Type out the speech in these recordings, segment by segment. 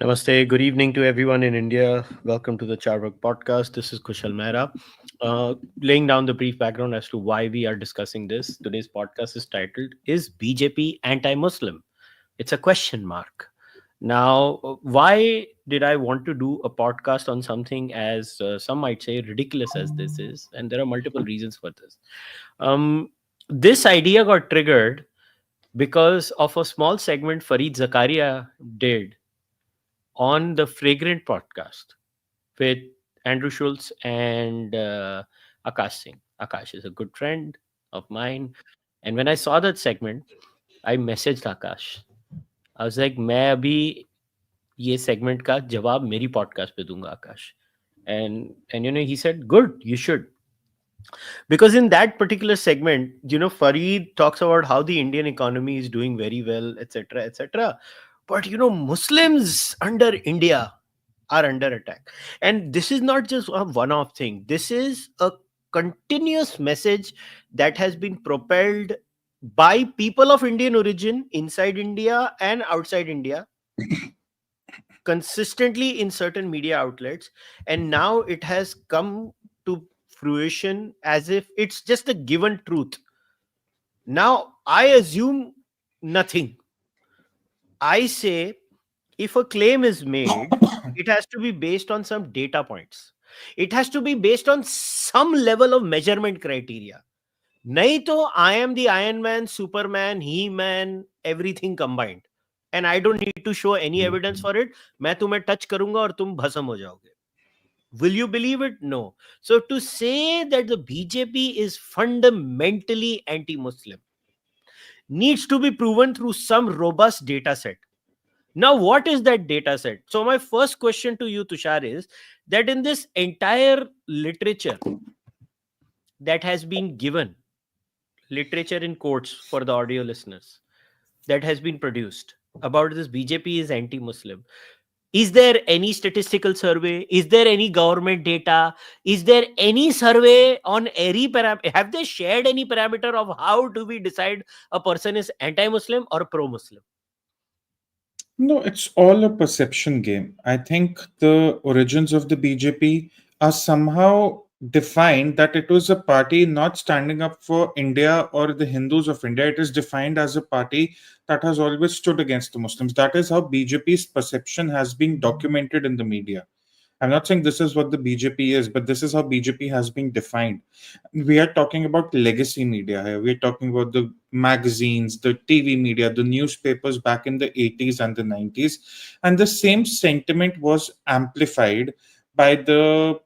Namaste. Good evening to everyone in India. Welcome to the Cārvāka podcast. This is Kushalmehra. Laying down the brief background as to why we are discussing this. Today's podcast is titled "Is BJP Anti Muslim?" It's a question mark. Now, why did I want to do a podcast on something as some might say ridiculous as this is? And there are multiple reasons for this. This idea got triggered because of a small segment Fareed Zakaria did on the Fragrant podcast with Andrew Schultz and Akash Singh. Akash is a good friend of mine. And when I saw that segment, I messaged Akash. I was like, मैं अभी ये segment का जवाब मेरी podcast पे दूंगा आकाश. And he said, good, you should. Because in that particular segment, Fareed talks about how the Indian economy is doing very well, etc., etc. But Muslims under India are under attack. And this is not just a one-off thing. This is a continuous message that has been propelled by people of Indian origin inside India and outside India consistently in certain media outlets. And now it has come to fruition as if it's just a given truth. Now, I assume nothing. I say if a claim is made, it has to be based on some data points. It has to be based on some level of measurement criteria. Nahi to I am the Iron Man, Superman, He-Man, everything combined. And I don't need to show any evidence for it. मैं तुम्हें touch करूंगा और तुम भस्म हो जाओगे. Will you believe it? No. So to say that the BJP is fundamentally anti-Muslim needs to be proven through some robust data set. Now, what is that data set? So my first question to you, Tushar, is that in this entire literature that has been given, literature in quotes for the audio listeners, that has been produced about this BJP is anti-Muslim, is there any statistical survey? Is there any government data? Is there any survey on any parameter? Have they shared any parameter of how do we decide a person is anti-Muslim or pro-Muslim? No, it's all a perception game. I think the origins of the BJP are somehow defined that it was a party not standing up for India or the Hindus of India. It is defined as a party that has always stood against the Muslims. That is how BJP's perception has been documented in the media. I'm not saying this is what the BJP is, but this is how BJP has been defined. We are talking about legacy media here. We're talking about the magazines, the TV media, the newspapers back in the 80s and the 90s. And the same sentiment was amplified by the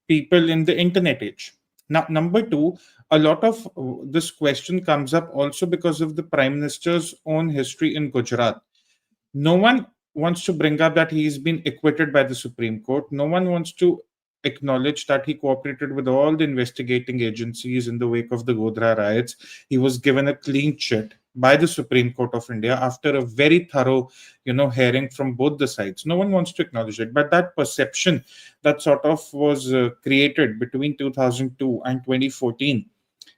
people in the internet age. Now, number two, a lot of this question comes up also because of the Prime Minister's own history in Gujarat. No one wants to bring up that he's been acquitted by the Supreme Court. No one wants to acknowledge that he cooperated with all the investigating agencies in the wake of the Godhra riots. He was given a clean chit by the Supreme Court of India after a very thorough, hearing from both the sides. No one wants to acknowledge it. But that perception that sort of was created between 2002 and 2014,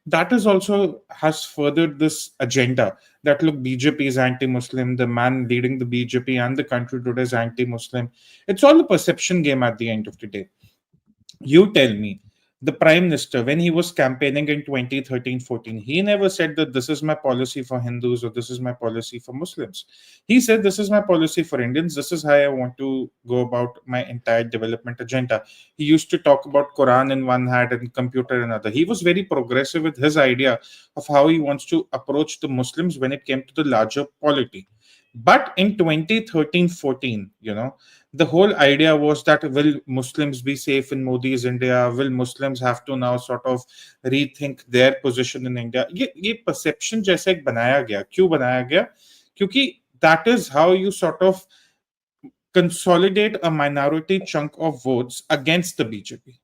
that is also has furthered this agenda that look, BJP is anti-Muslim, the man leading the BJP and the country today is anti-Muslim. It's all a perception game at the end of the day. You tell me, the Prime Minister, when he was campaigning in 2013-14, he never said that this is my policy for Hindus or this is my policy for Muslims. He said this is my policy for Indians. This is how I want to go about my entire development agenda. He used to talk about Quran in one hand and computer in another. He was very progressive with his idea of how he wants to approach the Muslims when it came to the larger polity. But in 2013-14, the whole idea was that will Muslims be safe in Modi's India? Will Muslims have to now sort of rethink their position in India? ये perception जैसे एक बनाया गया. क्यों बनाया गया? क्योंकि that is how you sort of consolidate a minority chunk of votes against the BJP.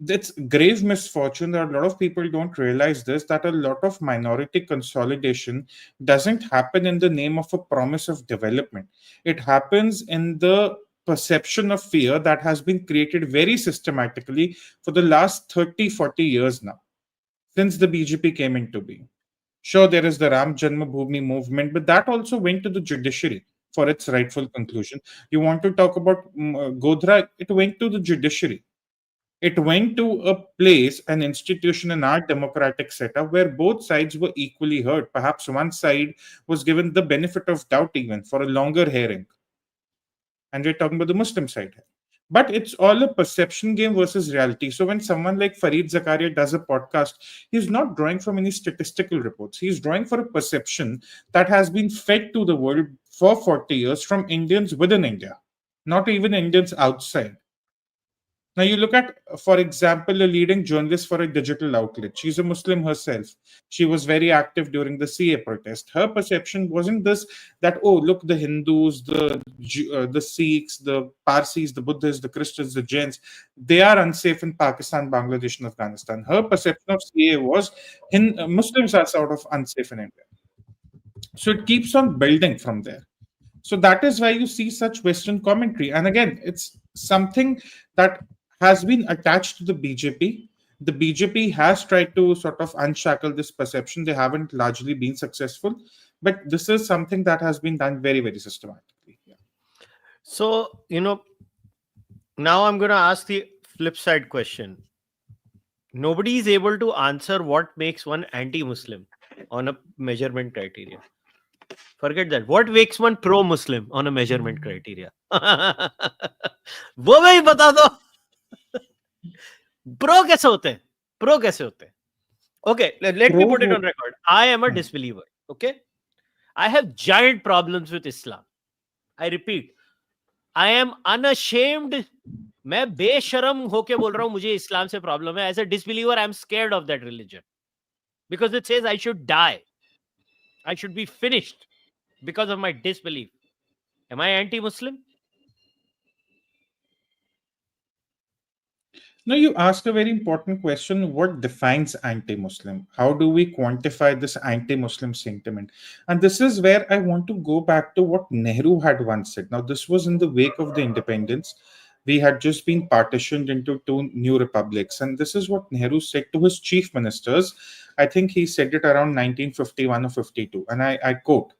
It's grave misfortune that a lot of people don't realize this, that a lot of minority consolidation doesn't happen in the name of a promise of development. It happens in the perception of fear that has been created very systematically for the last 30-40 years now, since the BJP came into being. Sure, there is the Ram Janmabhoomi movement, but that also went to the judiciary. for its rightful conclusion. You want to talk about Godhra, it went to the judiciary. It went to a place, an institution in our democratic setup where both sides were equally heard. Perhaps one side was given the benefit of doubt even for a longer hearing. And we're talking about the Muslim side here. But it's all a perception game versus reality. So when someone like Fareed Zakaria does a podcast, he's not drawing from any statistical reports. He's drawing for a perception that has been fed to the world for 40 years from Indians within India, not even Indians outside. Now, you look at, for example, a leading journalist for a digital outlet. She's a Muslim herself. She was very active during the CA protest. Her perception wasn't this that, oh, look, the Hindus, the Sikhs, the Parsis, the Buddhists, the Christians, the Jains, they are unsafe in Pakistan, Bangladesh, and Afghanistan. Her perception of CA was Muslims are sort of unsafe in India. So it keeps on building from there. So that is why you see such Western commentary. And again, it's something that has been attached to the BJP. The BJP has tried to sort of unshackle this perception. They haven't largely been successful, but this is something that has been done very, very systematically. Yeah. So, now I'm going to ask the flip side question. Nobody is able to answer what makes one anti-Muslim on a measurement criteria. Forget that. What makes one pro-Muslim on a measurement criteria? वो मैं ही बता दो. Pro कैसे होते हैं? Pro कैसे होते हैं? Okay, let me put it on record. I am a disbeliever. Okay, I have giant problems with Islam. I repeat, I am unashamed. मैं बेशरम होके बोल रहा हूँ मुझे इस्लाम से प्रॉब्लम है. As a disbeliever, I am scared of that religion because it says I should die. I should be finished because of my disbelief. Am I anti-Muslim? Now, you ask a very important question. What defines anti-Muslim? How do we quantify this anti-Muslim sentiment? And this is where I want to go back to what Nehru had once said. Now, this was in the wake of the independence. We had just been partitioned into two new republics. And this is what Nehru said to his chief ministers. I think he said it around 1951 or 52. And I quote,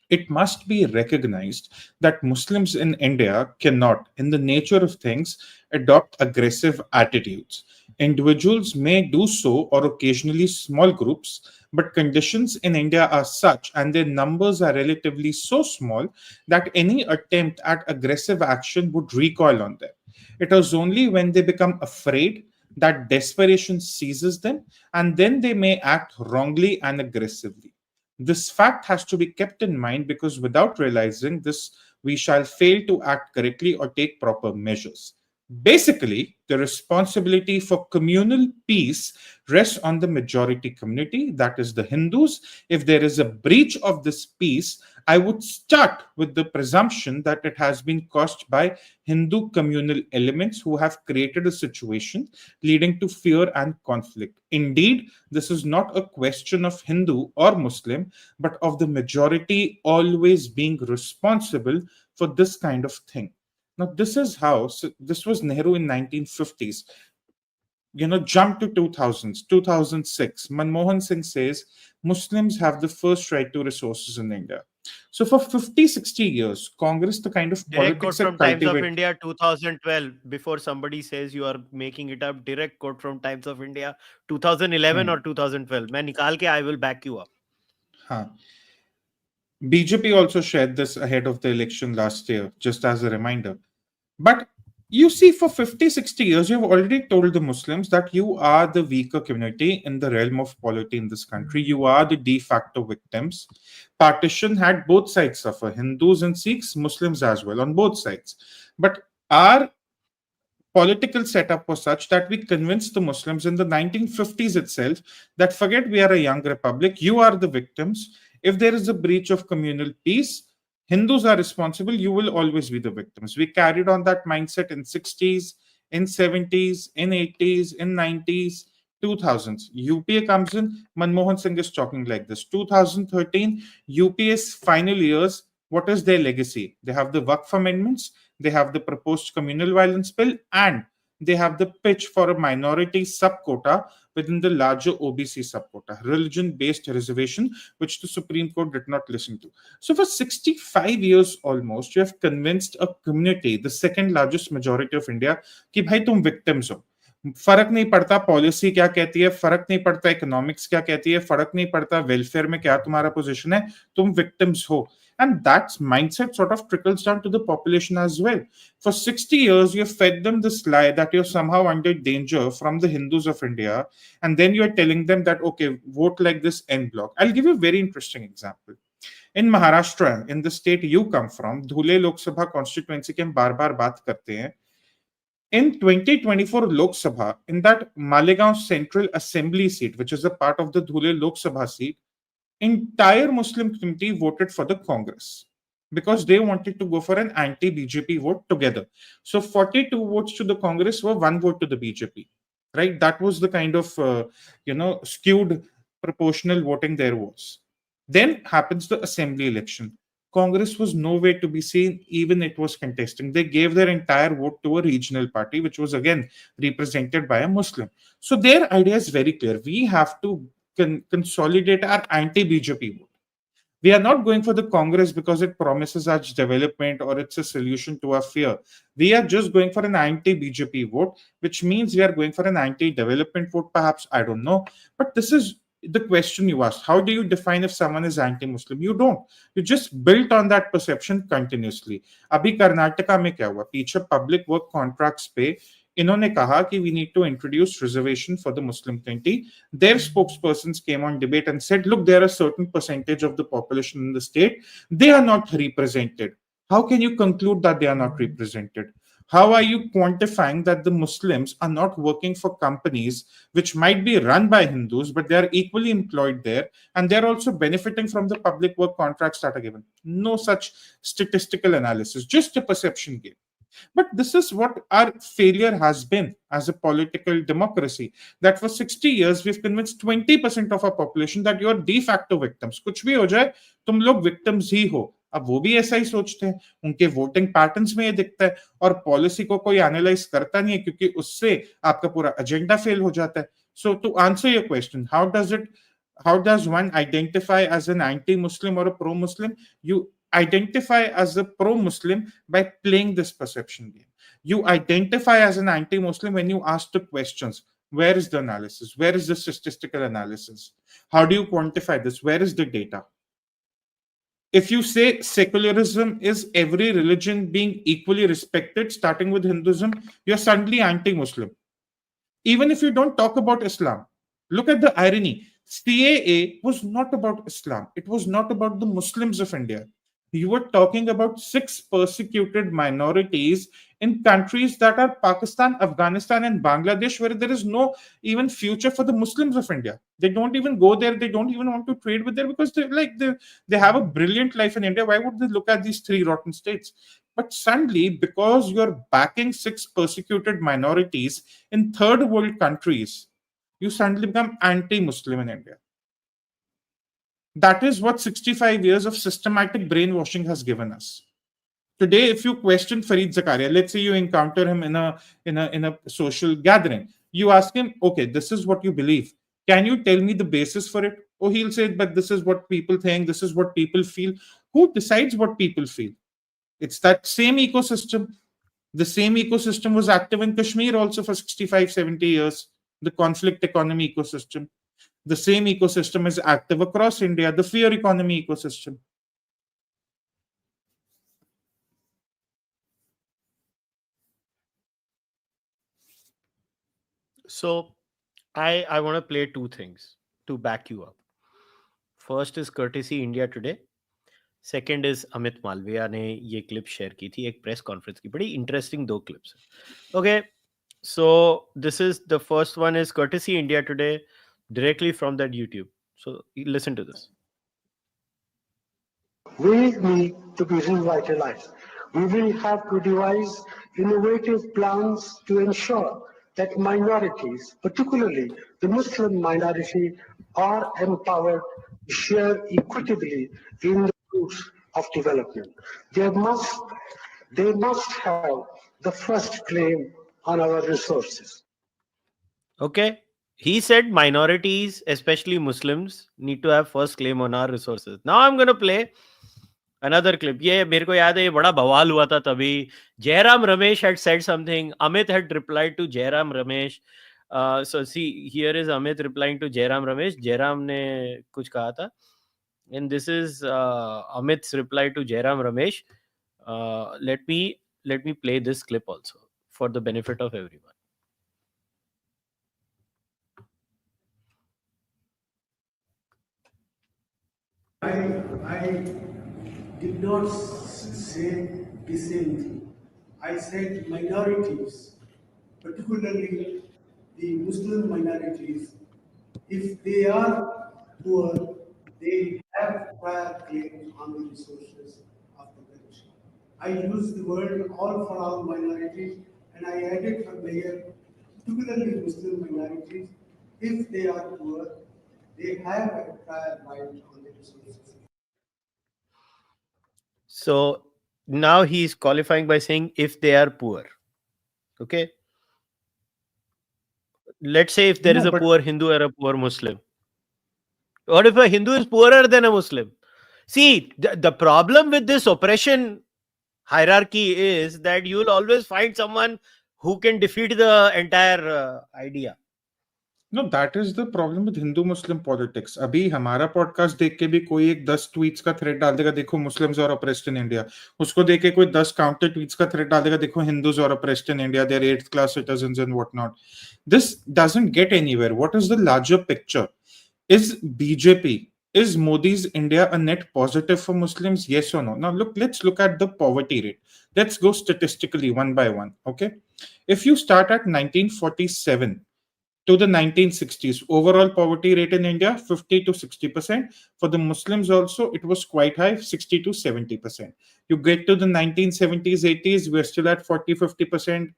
"It must be recognized that Muslims in India cannot, in the nature of things, adopt aggressive attitudes. Individuals may do so, or occasionally small groups, but conditions in India are such and their numbers are relatively so small that any attempt at aggressive action would recoil on them. It is only when they become afraid that desperation seizes them, and then they may act wrongly and aggressively. This fact has to be kept in mind because without realizing this, we shall fail to act correctly or take proper measures. Basically, the responsibility for communal peace rests on the majority community, that is the Hindus. If there is a breach of this peace, I would start with the presumption that it has been caused by Hindu communal elements who have created a situation leading to fear and conflict. Indeed, this is not a question of Hindu or Muslim, but of the majority always being responsible for this kind of thing." Now, this is how, so this was Nehru in 1950s. Jump to 2000s, 2006. Manmohan Singh says Muslims have the first right to resources in India. So for 50, 60 years, Congress, the kind of Direct quote politics from Times of India 2012. Before somebody says you are making it up, direct quote from Times of India 2011 or 2012. मैं निकाल के I will back you up. BJP also shared this ahead of the election last year, just as a reminder. But you see, for 50, 60 years, you've already told the Muslims that you are the weaker community in the realm of polity in this country. You are the de facto victims. Partition had both sides suffer, Hindus and Sikhs, Muslims as well, on both sides. But our political setup was such that we convinced the Muslims in the 1950s itself that forget we are a young republic, you are the victims. If there is a breach of communal peace, Hindus are responsible, you will always be the victims. We carried on that mindset in 60s, in 70s, in 80s, in 90s, 2000s. UPA comes in, Manmohan Singh is talking like this. 2013, UPA's final years, what is their legacy? They have the Waqf amendments, they have the proposed communal violence bill, and they have the pitch for a minority subquota within the larger OBC subquota, religion-based reservation, which the Supreme Court did not listen to. So for 65 years almost, you have convinced a community, the second largest majority of India, कि भाई तुम victims हो. फर्क नहीं पड़ता policy क्या कहती है, फर्क नहीं पड़ता इकोनॉमिक्स क्या कहती है, फर्क नहीं पड़ता वेलफेयर में क्या तुम्हारा पोजीशन है, तुम विक्टिम्स हो. And that mindset sort of trickles down to the population as well. For 60 years, you have fed them this lie that you're somehow under danger from the Hindus of India. And then you're telling them that, okay, vote like this N block. I'll give you a very interesting example. In Maharashtra, in the state you come from, Dhule Lok Sabha constituency के हम बार-बार बात करते हैं. In 2024 Lok Sabha, in that Malegaon Central Assembly seat, which is a part of the Dhule Lok Sabha seat, entire Muslim community voted for the Congress because they wanted to go for an anti-BJP vote together. So 42 votes to the Congress were 1 vote to the BJP, right? That was the kind of, skewed proportional voting there was. Then happens the assembly election. Congress was nowhere to be seen, even it was contesting. They gave their entire vote to a regional party, which was again represented by a Muslim. So their idea is very clear. We have to consolidate our anti-BJP vote. We are not going for the Congress because it promises us development or it's a solution to our fear. We are just going for an anti-BJP vote, which means we are going for an anti-development vote, perhaps, I don't know. But this is the question you asked. How do you define if someone is anti-Muslim? You don't. You just built on that perception continuously. Abhi Karnataka mein kya hua? Piche public work contracts pe इन्होंने कहा कि we need to introduce reservation for the Muslim community. Their spokespersons came on debate and said, look, there are a certain percentage of the population in the state. They are not represented. How can you conclude that they are not represented? How are you quantifying that the Muslims are not working for companies which might be run by Hindus, but they are equally employed there and they're also benefiting from the public work contracts that are given? No such statistical analysis, just a perception game. But this is what our failure has been as a political democracy. That for 60 years, we've convinced 20% of our population that you are de facto victims. कुछ भी हो जाए, तुम लोग victims ही हो. अब वो भी ऐसा ही सोचते हैं. उनके वोटिंग पैटर्न्स में ये दिखता है और पॉलिसी को कोई एनालाइज करता नहीं है क्योंकि उससे आपका पूरा एजेंडा फेल हो जाता है. So to answer your question, how does one identify as an anti-Muslim or a pro-Muslim? You identify as a pro-Muslim by playing this perception game. You identify as an anti-Muslim when you ask the questions. Where is the analysis? Where is the statistical analysis? How do you quantify this? Where is the data? If you say secularism is every religion being equally respected, starting with Hinduism, you're suddenly anti-Muslim. Even if you don't talk about Islam, look at the irony. CAA was not about Islam. It was not about the Muslims of India. You were talking about 6 persecuted minorities in countries that are Pakistan, Afghanistan, and Bangladesh, where there is no even future for the Muslims of India. They don't even go there. They don't even want to trade with there because they have a brilliant life in India. Why would they look at these 3 rotten states? But suddenly, because you're backing 6 persecuted minorities in third world countries, you suddenly become anti-Muslim in India. That is what 65 years of systematic brainwashing has given us. Today, if you question Fareed Zakaria, let's say you encounter him in a social gathering, you ask him, okay, this is what you believe. Can you tell me the basis for it? Oh, he'll say, but this is what people think, this is what people feel. Who decides what people feel? It's that same ecosystem. The same ecosystem was active in Kashmir also for 65, 70 years, the conflict economy ecosystem. The same ecosystem is active across India, the fear economy ecosystem. So I want to play 2 things to back you up. First is courtesy India Today. Second is Amit Malviya ने ये clip share की थी एक press conference की. बड़ी interesting 2 clips. Okay, so this is the first one is courtesy India Today, directly from that YouTube. So listen to this. We need to be revitalized. We will have to devise innovative plans to ensure that minorities, particularly the Muslim minority, are empowered to share equitably in the fruits of development. They must have the first claim on our resources. Okay. He said minorities, especially Muslims, need to have first claim on our resources. Now I'm going to play another clip. ये मेरे को याद है, ये बड़ा बवाल हुआ था तभी. Jairam Ramesh had said something. Amit had replied to Jairam Ramesh. So see, here is Amit replying to Jairam Ramesh. Jairam ने कुछ कहा था. And this is Amit's reply to Jairam Ramesh. Let me play this clip also for the benefit of everyone. I did not say the same thing. I said minorities, particularly the Muslim minorities, if they are poor, they have prior claim on the resources of the country. I used the word all for all minorities, and I added for mayor, particularly Muslim minorities, if they are poor, they have a prior right on the resources. So now he's qualifying by saying if they are poor. Okay. Let's say if there is No, a but poor Hindu or a poor Muslim. What if a Hindu is poorer than a Muslim? See, the problem with this oppression hierarchy is that you will always find someone who can defeat the entire idea. no, that is the problem with Hindu Muslim politics. अभी हमारा podcast देख के भी कोई एक 10 tweets का thread डाल देगा, देखो Muslims are oppressed in India. उसको देख के कोई 10 काउंटर ट्वीट्स का थ्रेड डाल देगा, देखो Hindus are oppressed in India, they are 8th class citizens and whatnot. This doesn't get anywhere. What is the larger picture? Is BJP, is Modi's India a net positive for Muslims? Yes or no? Now let's look at the poverty rate. Let's go statistically one by one. Okay. If you start at 1947 to the 1960s, overall poverty rate in India 50 to 60%. For the Muslims also, it was quite high, 60 to 70%. You get to the 1970s, 80s, we're still at 40, 50%.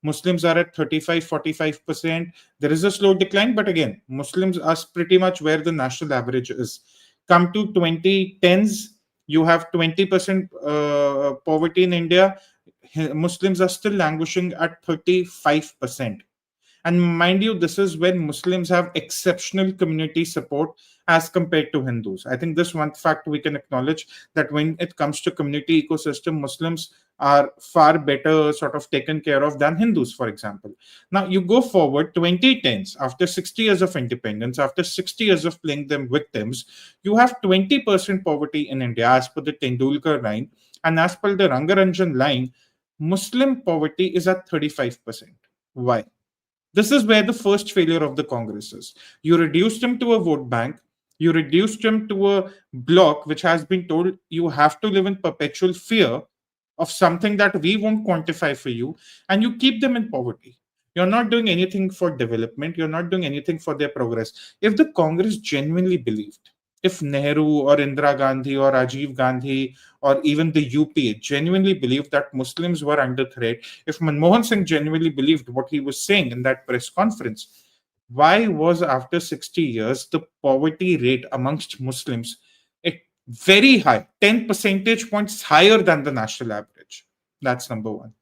Muslims are at 35, 45%. There is a slow decline, but again, Muslims are pretty much where the national average is. Come to 2010s, you have 20% poverty in India. Muslims are still languishing at 35%. And mind you, this is when Muslims have exceptional community support as compared to Hindus. I think this one fact we can acknowledge, that when it comes to community ecosystem, Muslims are far better sort of taken care of than Hindus, for example. Now you go forward 2010s, after 60 years of independence, after 60 years of playing them victims, you have 20% poverty in India as per the Tendulkar line, and as per the Rangaranjan line, Muslim poverty is at 35%. Why? This is where the first failure of the Congress is. You reduced him to a vote bank. You reduced him to a bloc which has been told you have to live in perpetual fear of something that we won't quantify for you, and you keep them in poverty. You're not doing anything for development. You're not doing anything for their progress. If the Congress genuinely believed, if Nehru or Indira Gandhi or Rajiv Gandhi or even the UPA genuinely believed that Muslims were under threat, if Manmohan Singh genuinely believed what he was saying in that press conference, why was after 60 years the poverty rate amongst Muslims very high, 10 percentage points higher than the national average? That's number one.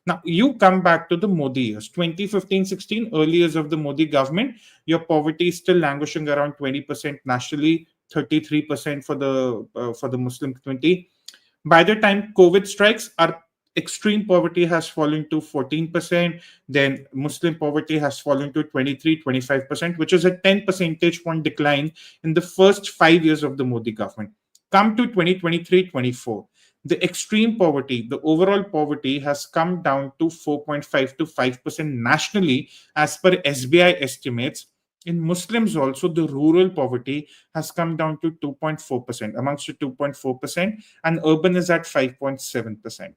Now, you come back to the Modi years, 2015-16, early years of the Modi government, your poverty is still languishing around 20% nationally, 33% for the Muslim community. By the time COVID strikes, our extreme poverty has fallen to 14%. Then Muslim poverty has fallen to 23, 25%, which is a 10 percentage point decline in the first 5 years of the Modi government. Come to 2023-24. The extreme poverty, the overall poverty has come down to 4.5 to 5% nationally as per SBI estimates. In Muslims also, the rural poverty has come down to 2.4%, amongst the 2.4%, and urban is at 5.7%.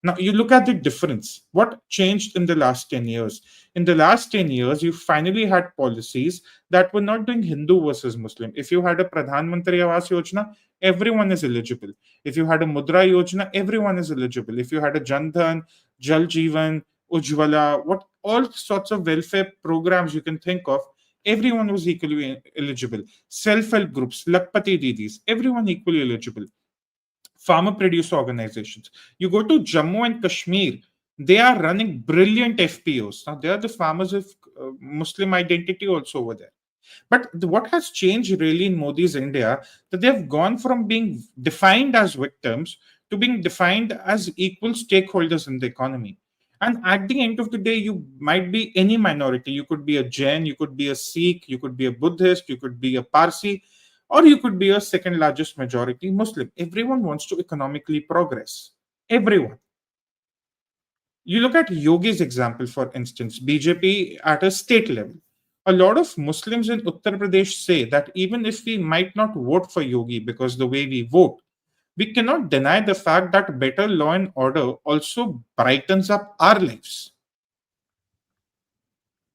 Now, you look at the difference. What changed in the last 10 years? In the last 10 years, you finally had policies that were not doing Hindu versus Muslim. If you had a Pradhan Mantri Awas Yojana, everyone is eligible. If you had a Mudra Yojana, everyone is eligible. If you had a Jan Dhan, Jal Jeevan, Ujjwala, what all sorts of welfare programs you can think of, everyone was equally eligible. Self-help groups, Lakpati Didis, everyone equally eligible. Farmer producer organizations. You go to Jammu and Kashmir, They are running brilliant FPOs. Now, they are the farmers of Muslim identity also over there. But what has changed really in Modi's India, that they have gone from being defined as victims to being defined as equal stakeholders in the economy. And at the end of the day, you might be any minority. You could be a Jain, you could be a Sikh, you could be a Buddhist, you could be a Parsi, or you could be a second largest majority Muslim. Everyone wants to economically progress. Everyone. You look at Yogi's example, for instance, BJP at a state level. A lot of Muslims in Uttar Pradesh say that even if we might not vote for Yogi because the way we vote, we cannot deny the fact that better law and order also brightens up our lives.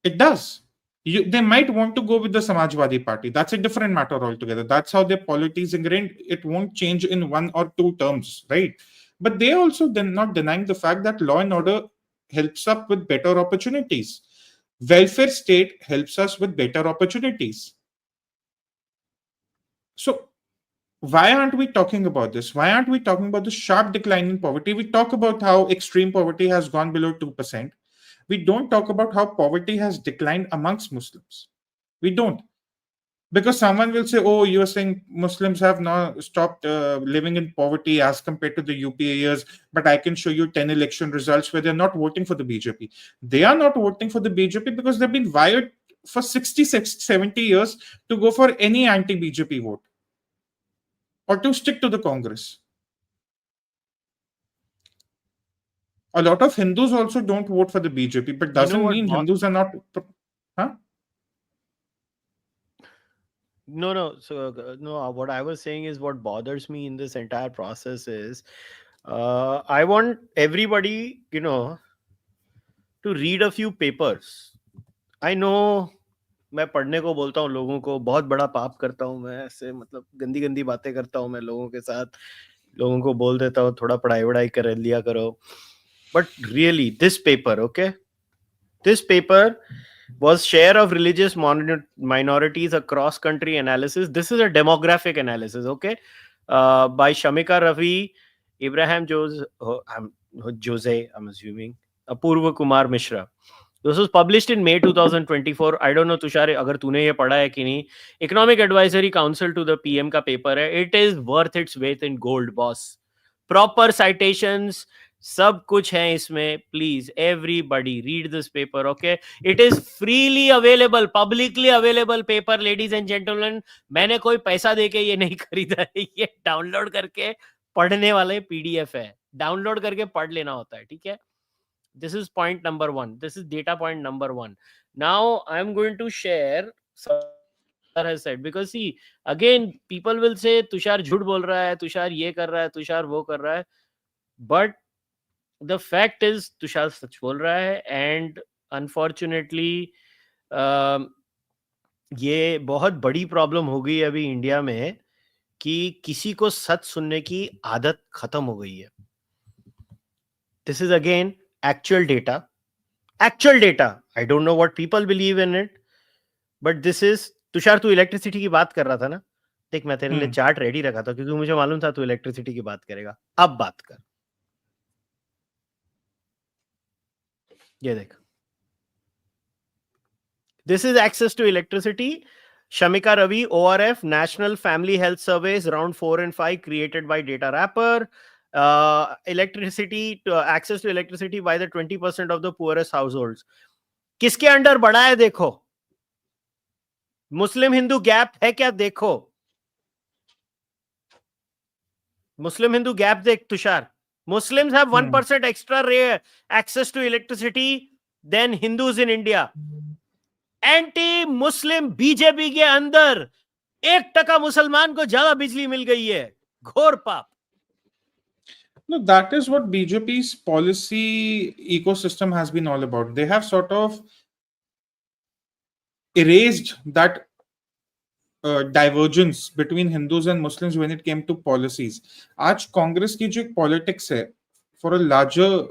It does. They might want to go with the Samajwadi Party. That's a different matter altogether. That's how their polity is ingrained. It won't change in one or two terms, right? But they also then not denying the fact that law and order helps up with better opportunities. Welfare state helps us with better opportunities. So why aren't we talking about this? Why aren't we talking about the sharp decline in poverty? We talk about how extreme poverty has gone below 2%. We don't talk about how poverty has declined amongst Muslims. We don't. Because someone will say, oh, you're saying Muslims have now stopped living in poverty as compared to the UPA years, but I can show you 10 election results where they're not voting for the BJP. They are not voting for the BJP because they've been wired for 60, 70 years to go for any anti-BJP vote or to stick to the Congress. A lot of Hindus also don't vote for the BJP, but doesn't mean Hindus are not... Huh? No. So no, what I was saying is what bothers me in this entire process is I want everybody, to read a few papers. I know मैं पढ़ने को बोलता हूँ लोगों को, बहुत बड़ा पाप करता हूँ मैं, ऐसे मतलब गंदी गंदी बातें करता हूँ मैं लोगों के साथ, लोगों को बोल देता हूँ थोड़ा पढ़ाई वढ़ाई कर लिया करो. But really, this paper, okay? This paper was share of religious minorities across country analysis. This is a demographic analysis, okay? By Shamika Ravi, Ibrahim Jose, I'm assuming, Apurva Kumar Mishra. This was published in May 2024. I don't know, Tushar, agar tune ye padha hai ki nahi. Economic Advisory Council to the PM ka paper hai. It is worth its weight in gold, boss. Proper citations, सब कुछ है इसमें. Please, everybody read this paper, okay? It is freely available, publicly available paper, ladies and gentlemen. मैंने कोई पैसा देके ये नहीं खरीदा है. ये डाउनलोड करके पढ़ने वाले PDF है. डाउनलोड करके पढ़ लेना होता है, ठीक है? This is point number 1. This is data point number 1. Now I'm going to share Tushar has said, because see, again people will say Tushar झूठ बोल रहा है, Tushar ये कर रहा है, Tushar वो कर रहा है. But the fact is Tushar सच बोल रहा है. And unfortunately ये बहुत बड़ी प्रॉब्लम हो गई है अभी इंडिया में कि किसी को सच सुनने की आदत खत्म हो गई है. This is again actual data. I don't know what people believe in it, but this is... Tushar, तू इलेक्ट्रिसिटी की बात कर रहा था ना? देख, मैं तेरे लिए चार्ट रेडी रखा था क्योंकि मुझे मालूम था तू इलेक्ट्रिसिटी की बात करेगा. अब बात कर. ये देख, this is access to electricity. Shamika Ravi, ORF, National Family Health Surveys, round 4 and 5, created by Data Wrapper. Electricity, access to electricity by the 20% of the poorest households. किसके अंडर बढ़ा है देखो. मुस्लिम हिंदू गैप है क्या देखो. मुस्लिम हिंदू गैप देख Tushar. Muslims have 1% extra access to electricity than Hindus in India. Anti Muslim BJP के अंदर 1% मुसलमान को ज्यादा बिजली मिल गई है. घोर पाप. No, that is what BJP's policy ecosystem has been all about. They have sort of erased that divergence between Hindus and Muslims when it came to policies. आज कांग्रेस की जो politics है, for a larger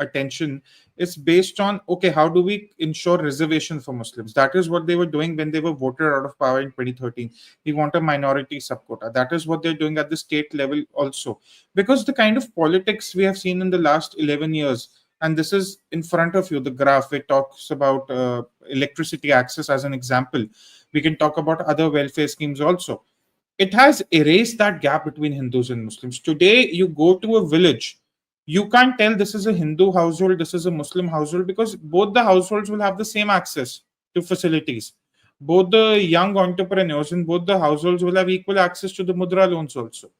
attention, is based on, okay, how do we ensure reservation for Muslims? That is what they were doing when they were voted out of power in 2013. We want a minority subquota. That is what they're doing at the state level also. Because the kind of politics we have seen in the last 11 years, and this is in front of you, the graph. It talks about electricity access as an example. We can talk about other welfare schemes also. It has erased that gap between Hindus and Muslims. Today, you go to a village, you can't tell this is a Hindu household, this is a Muslim household, because both the households will have the same access to facilities. Both the young entrepreneurs in both the households will have equal access to the Mudra loans also.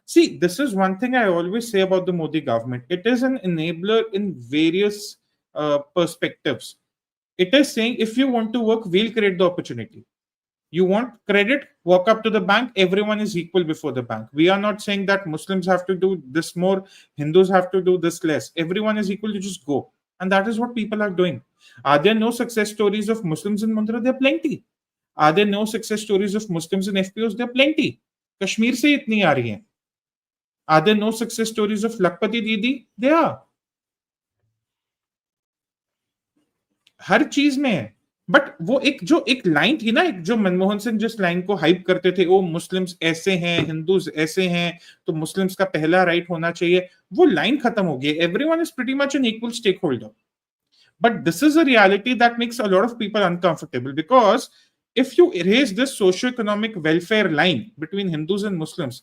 See, this is one thing I always say about the Modi government. It is an enabler in various perspectives. It is saying if you want to work, we'll create the opportunity. You want credit, walk up to the bank, everyone is equal before the bank. We are not saying that Muslims have to do this more, Hindus have to do this less. Everyone is equal, to just go. And that is what people are doing. Are there no success stories of Muslims in Mundra? There are plenty. Are there no success stories of Muslims in FPOs? There are plenty. Kashmir se itni aa rahi hain. Are there no success stories of Lakpati Didi? There are. हर चीज में है. But वो एक line थी ना, जो मनमोहन सिंह जिस line को हाइप करते थे, वो मुस्लिम्स ऐसे हैं, हिंदूज ऐसे हैं, तो मुस्लिम्स का पहला राइट होना चाहिए, वो लाइन खत्म हो गई. Everyone is pretty much an equal stakeholder. But this is a reality that makes a lot of people uncomfortable, because if you erase this socio-economic welfare line between Hindus and Muslims,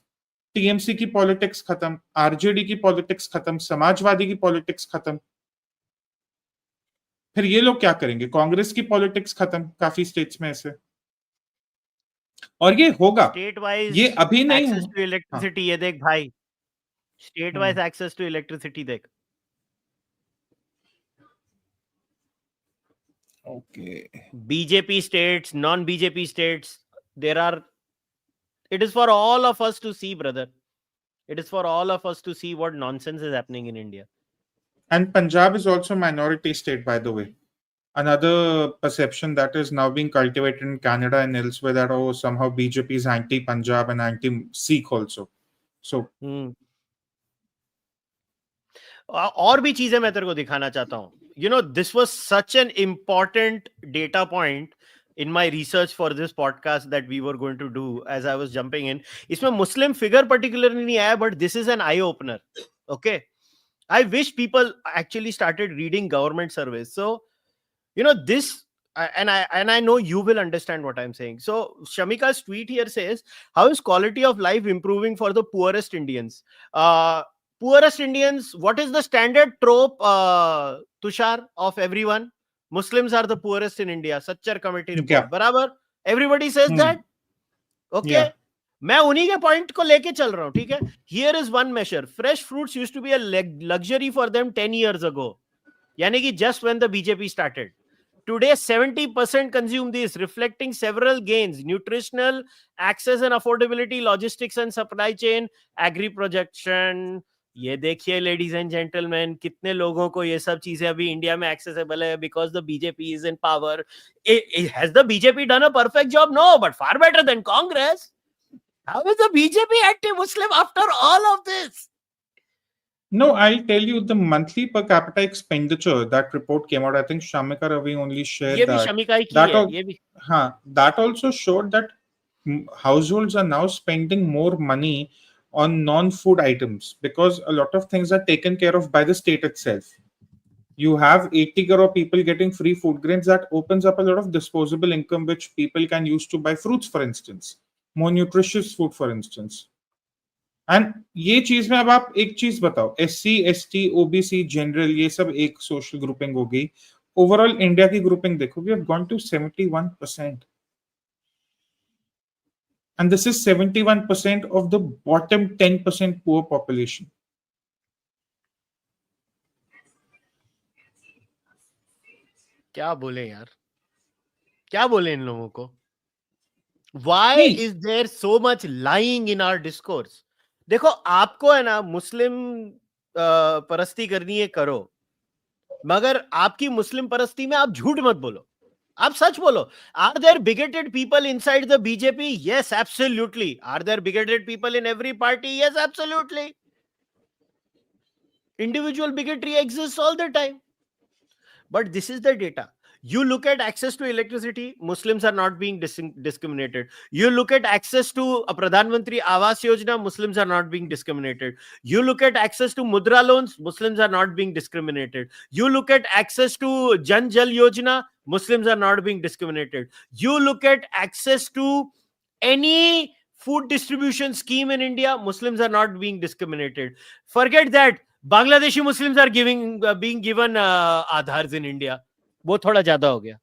TMC की politics खत्म, RJD की politics खत्म, समाजवादी की politics खत्म. फिर ये लोग क्या करेंगे? कांग्रेस की पॉलिटिक्स खत्म काफी स्टेट्स में ऐसे. और ये होगा स्टेट वाइज, ये अभी नहीं. एक्सेस टू इलेक्ट्रिसिटी, ये देख भाई, state wise access to electricity देख. Okay. BJP states, non-BJP states, there are. It is for all of us to see, brother. It is for all of us to see what nonsense is happening in India. And Punjab is also a minority state, by the way. Another perception that is now being cultivated in Canada and elsewhere, that somehow BJP is anti-Punjab and anti-Sikh also. So. और भी चीजें मैं तेरे को दिखाना चाहता हूँ. You know, this was such an important data point in my research for this podcast that we were going to do as I was jumping in. इसमें Muslim figure particularly नहीं आया, but this is an eye opener. Okay, I wish people actually started reading government surveys. So, you know, this, and I know you will understand what I'm saying. So Shamika's tweet here says, how is quality of life improving for the poorest Indians? Poorest Indians, what is the standard trope, Tushar, of everyone? Muslims are the poorest in India. Sachar committee report. Yeah. बराबर? Everybody says that? Okay. Yeah. मैं उन्हीं के point को लेके चल रहा हूं, ठीक है. Here is one measure. Fresh fruits used to be a luxury for them 10 years ago. यानी कि just when the BJP started. Today, 70% consume these, reflecting several gains: nutritional, access and affordability, logistics and supply chain, agri projection. ये देखिए ladies and gentleman, कितने लोगों को ये सब चीजें अभी इंडिया में एक्सेसिबल है because the BJP is in power. Has the BJP done a perfect job? No, but far better than Congress. How is the BJP anti Muslim after all of this? No, I'll tell you the monthly per capita expenditure, that report came out. I think Shamika Ravi only shared that. Shamika ही की है, ये भी. That also showed that households are now spending more money on non-food items because a lot of things are taken care of by the state itself. You have 80 crore people getting free food grains. That opens up a lot of disposable income which people can use to buy fruits, for instance, more nutritious food, for instance. And ये चीज में अब आप एक चीज बताओ, SC, ST, OBC, general, ये सब एक सोशल ग्रुपिंग हो गई. ओवरऑल इंडिया की ग्रुपिंग देखो, we have gone to 71%. And this is 71% of the bottom 10% poor population. क्या बोले यार, क्या बोले इन लोगों को? Why is there so much lying in our discourse? देखो, आपको है ना मुस्लिम परस्ती करनी है, करो, मगर आपकी मुस्लिम परस्ती में आप झूठ मत बोलो, आप सच बोलो. Are there bigoted people inside the BJP? Yes, absolutely. Are there bigoted people in every party? Yes, absolutely. Individual bigotry exists all the time. But this is the data. You look at access to electricity, Muslims are not being discriminated. You look at access to a Pradhan Mantri Awas Yojana, Muslims are not being discriminated. You look at access to Mudra loans, Muslims are not being discriminated. You look at access to Jan Jal Yojana, Muslims are not being discriminated. You look at access to any food distribution scheme in India, Muslims are not being discriminated. Forget that. Bangladeshi Muslims are being given Aadhars in India. वो थोड़ा ज्यादा हो गया.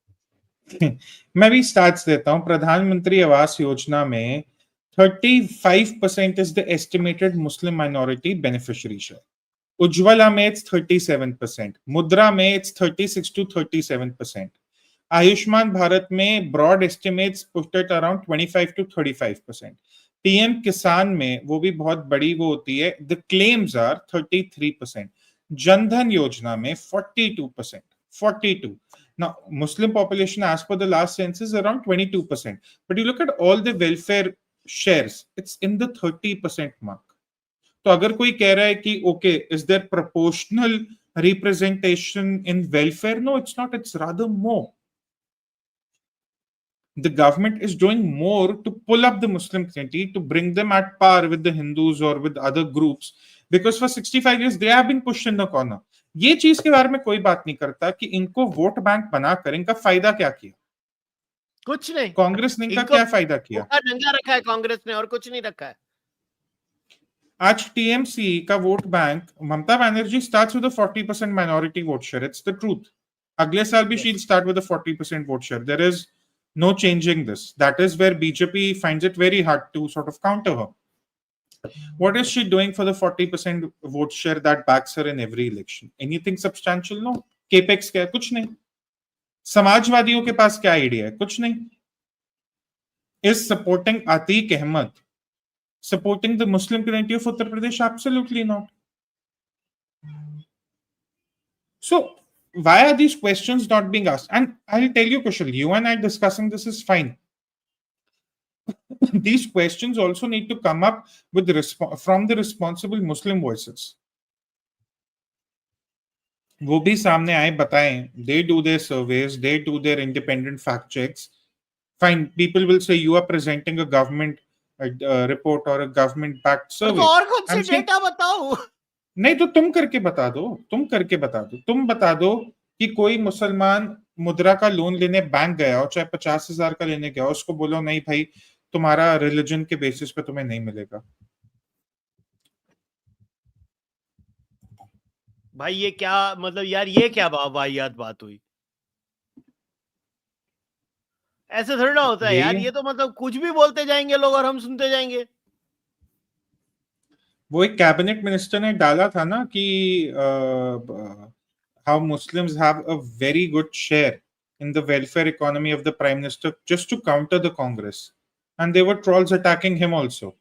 मैं भी starts देता हूं. प्रधानमंत्री आवास योजना में 35% is the estimated Muslim minority beneficiary share. Ujjwala में it's 37%. Mudra में it's 36 to 37%. Ayushman Bharat में broad estimates put it around 25 to 35%. PM Kisan में वो भी बहुत बड़ी वो होती है. The claims are 33%. Jan Dhan Yojana में 42%. 42. Now, Muslim population as per the last census is around 22%. But you look at all the welfare shares, it's in the 30% mark. तो अगर कोई कह रहा है कि okay, is there proportional representation in welfare? No, it's not. It's rather more. The government is doing more to pull up the Muslim community, to bring them at par with the Hindus or with other groups, because for 65 years they have been pushed in the corner. ये चीज के बारे में कोई बात नहीं करता कि इनको वोट बैंक बनाकर इनका फायदा क्या किया. कुछ नहीं. कांग्रेस ने इनका क्या फायदा किया? नंगा रखा है कांग्रेस ने और कुछ नहीं रखा है. आज टीएमसी का vote bank, Mamata Banerjee starts with a 40% minority vote share. It's the truth. अगले साल भी she'll start with a 40% vote share. There is no changing this. That is where BJP finds it very hard to sort of counter her. What is she doing for the 40% vote share that backs her in every election? Anything substantial? No. Capex क्या है? कुछ नहीं. समाजवादियों के पास क्या idea है? कुछ नहीं. Is supporting Atiq Ahmed supporting the Muslim community of Uttar Pradesh? Absolutely not. So why are these questions not being asked? And I'll tell you, Kushal, you and I discussing this is fine. These questions also need to come up with from the responsible Muslim voices. वो भी सामने आए बताएं. They do their surveys, they do their independent fact checks. Fine, people will say you are presenting a government report or a government backed survey. और कौन से data बताओ? नहीं तो तुम करके बता दो. तुम बता दो कि कोई मुसलमान मुद्रा का लोन लेने बैंक गया हो, चाहे 50,000 का लेने गया हो, उसको बोलो नहीं भाई तुम्हारा रिलीजन के बेसिस पे तुम्हें नहीं मिलेगा. भाई ये क्या मतलब यार, ये क्या वाहियात बात हुई? ऐसे थोड़ा होता है यार. ये तो मतलब कुछ भी बोलते जाएंगे लोग और हम सुनते जाएंगे. वो एक कैबिनेट मिनिस्टर ने डाला था ना कि how Muslims have a very good share in the welfare economy of the Prime Minister, just to counter the Congress. And there were trolls attacking him also.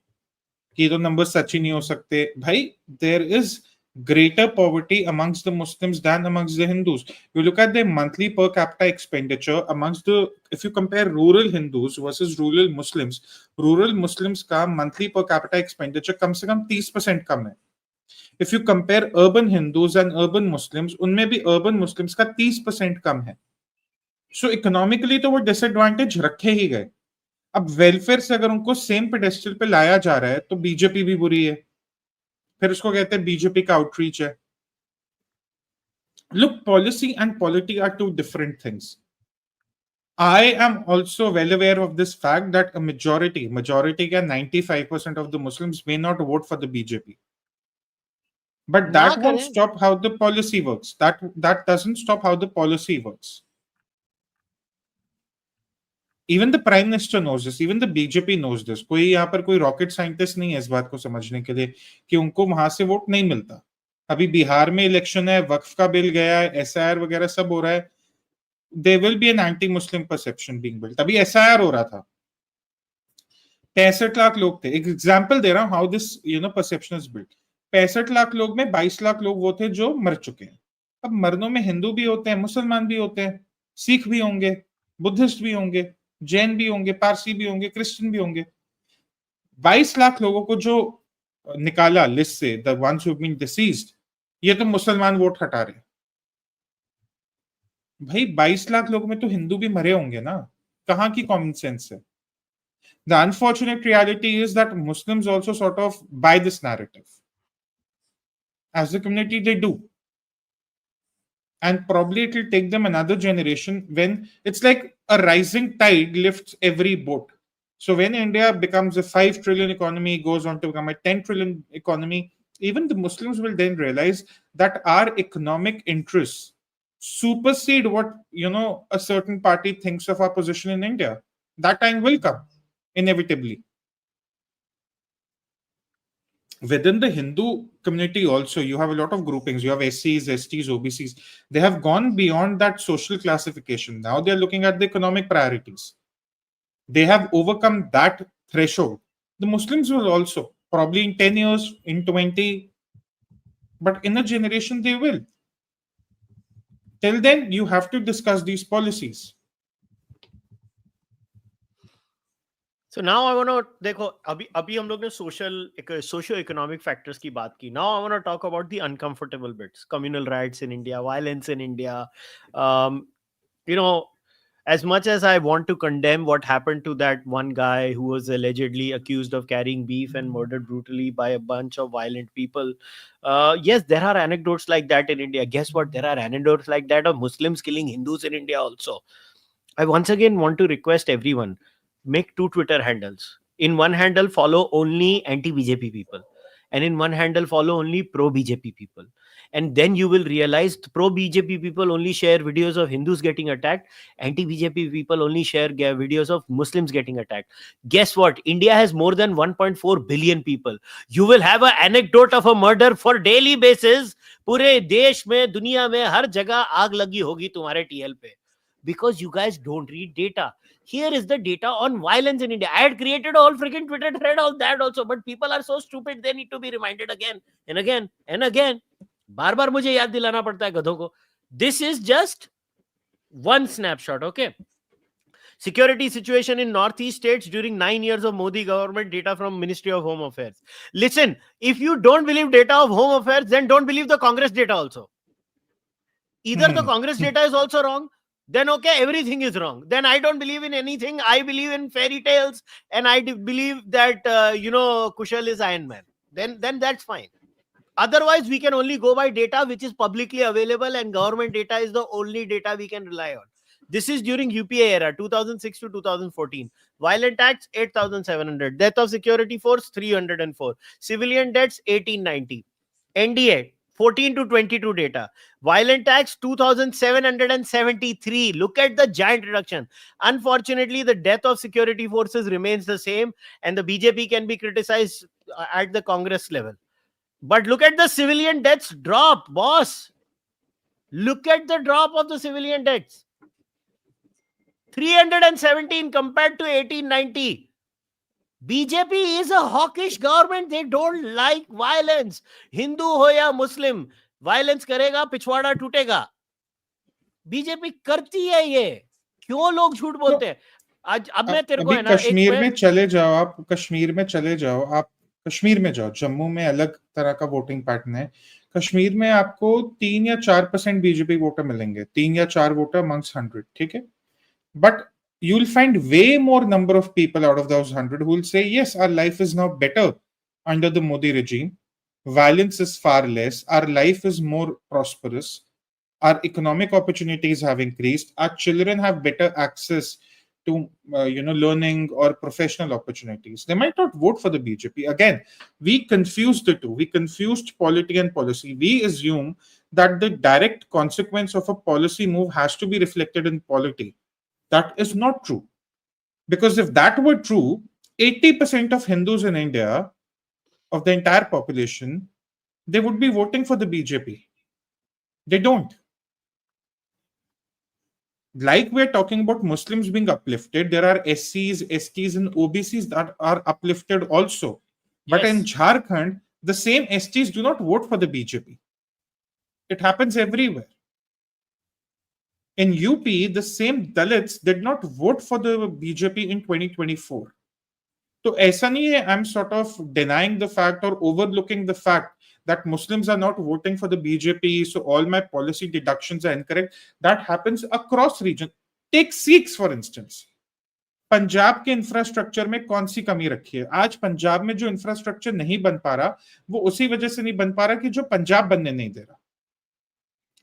कि तो numbers सच ही नहीं हो सकते. भाई, there is greater poverty amongst the Muslims than amongst the Hindus. You look at their monthly per capita expenditure amongst if you compare rural Hindus versus rural Muslims का monthly per capita expenditure कम से कम 30% कम है. If you compare urban Hindus and urban Muslims, उनमें भी urban Muslims का 30% कम है. So economically तो वो disadvantage रखे ही गए. अब वेलफेयर से अगर उनको सेम पेडेस्टल पे लाया जा रहा है तो बीजेपी भी बुरी है. फिर उसको कहते हैं बीजेपी का आउटरीच है. Look, policy and polity are two different things. I am also well aware of this fact that a majority का 95% of the Muslims may not vote for the BJP. But that won't stop how the policy works. That doesn't stop how the policy works. Even the Prime Minister knows this. Even the BJP knows this. कोई यहाँ पर कोई rocket scientist नहीं है इस बात को समझने के लिए कि उनको वहां से वोट नहीं मिलता. अभी बिहार में इलेक्शन है, वक्फ का बिल गया है, SIR वगैरह सब हो रहा है. There will be an anti-Muslim perception being built. अभी SIR हो रहा था, 65 लाख लोग थे. एक एग्जाम्पल दे रहा हूँ how this perception is built. 65 lakh लोग में 22 लाख लोग वो थे जो मर चुके हैं. अब मरनों में हिंदू भी होते हैं, मुसलमान भी होते हैं, सिख भी होंगे, बुद्धिस्ट भी होंगे, जैन भी होंगे, पारसी भी होंगे, क्रिश्चियन भी होंगे. 22 लाख लोगों को जो निकाला लिस्ट से, the ones who have been deceased, ये तो मुसलमान वोट हटा रहे. भाई 22 लाख लोगों में तो हिंदू भी मरे होंगे ना, कहाँ की कॉमन सेंस है? The unfortunate reality is that Muslims also sort of buy this narrative. As a community, they do. And probably it will take them another generation when it's like a rising tide lifts every boat. So when India becomes a 5 trillion economy, goes on to become a 10 trillion economy, even the Muslims will then realize that our economic interests supersede what a certain party thinks of our position in India. That time will come, inevitably. Within the Hindu community also, you have a lot of groupings. You have SCs, STs, OBCs. They have gone beyond that social classification. Now they're looking at the economic priorities. They have overcome that threshold. The Muslims will also, probably in 10 years, in 20, but in a generation they will. Till then, you have to discuss these policies. So now I want to देखो अभी हम लोग ने socio economic factors की बात की. Now I want to talk about the uncomfortable bits. Communal riots in India, violence in India. You know, as much as I want to condemn what happened to that one guy who was allegedly accused of carrying beef and murdered brutally by a bunch of violent people, yes, there are anecdotes like that in India. Guess what? There are anecdotes like that of Muslims killing Hindus in India also. I once again want to request everyone, make 2 Twitter handles. In one handle, follow only anti-BJP people. And in one handle, follow only pro-BJP people. And then you will realize pro-BJP people only share videos of Hindus getting attacked. Anti-BJP people only share videos of Muslims getting attacked. Guess what? India has more than 1.4 billion people. You will have an anecdote of a murder for daily basis. पूरे देश में, दुनिया में, हर जगह आग लगी होगी तुम्हारे टीएल पे. Because you guys don't read data. Here is the data on violence in India. I had created a whole freaking Twitter thread on that also, but people are so stupid, they need to be reminded again and again and again. बार बार मुझे याद दिलाना पड़ता है गधों को. This is just one snapshot, okay? Security situation in Northeast states during 9 years of Modi government, data from Ministry of Home Affairs. Listen, if you don't believe data of Home Affairs, then don't believe the Congress data also. Either the Congress data is also wrong, then okay, everything is wrong. Then I don't believe in anything. I believe in fairy tales, and I believe that Kushal is Iron Man. Then that's fine. Otherwise, we can only go by data which is publicly available, and government data is the only data we can rely on. This is during UPA era, 2006 to 2014. Violent acts, 8,700. Death of security force, 304. Civilian deaths, 1890. NDA, 14 to 22 data. Violent acts, 2,773. Look at the giant reduction. Unfortunately, the death of security forces remains the same, and the BJP can be criticized at the Congress level. But look at the civilian deaths drop, boss. Look at the drop of the civilian deaths. 317 compared to 1890. BJP is a hawkish government. They don't like violence. Hindu ho ya Muslim, violence करेगा पिछवाड़ा टूटेगा. BJP करती है ये. क्यों लोग झूठ बोलते हैं? आज अब मैं तेरे को है ना, कश्मीर में चले जाओ, आप कश्मीर में चले जाओ, आप कश्मीर में जाओ. जम्मू में अलग तरह का वोटिंग पैटर्न है. कश्मीर में आपको 3 या 4% बीजेपी वोटर मिलेंगे, 3 या 4 वोटर अमंग्स 100. ठीक है, but you'll find way more number of people out of those 100 who will say, yes, our life is now better under the Modi regime. Violence is far less. Our life is more prosperous. Our economic opportunities have increased. Our children have better access to, learning or professional opportunities. They might not vote for the BJP. Again, we confused the two. We confused polity and policy. We assume that the direct consequence of a policy move has to be reflected in polity. That is not true. Because if that were true, 80% of Hindus in India, of the entire population, they would be voting for the BJP. They don't. Like we're talking about Muslims being uplifted, there are SCs, STs, and OBCs that are uplifted also. But in Jharkhand, the same STs do not vote for the BJP. It happens everywhere. In UP, the same Dalits did not vote for the BJP in 2024. So, aisa nahi hai, I'm sort of denying the fact or overlooking the fact that Muslims are not voting for the BJP, so all my policy deductions are incorrect. That happens across region. Take Sikhs for instance. Punjab के infrastructure में कौन सी कमी रखी है? आज पंजाब में जो infrastructure नहीं बन पा रहा, वो उसी वजह से नहीं बन पा रहा कि जो पंजाब बनने नहीं दे रहा।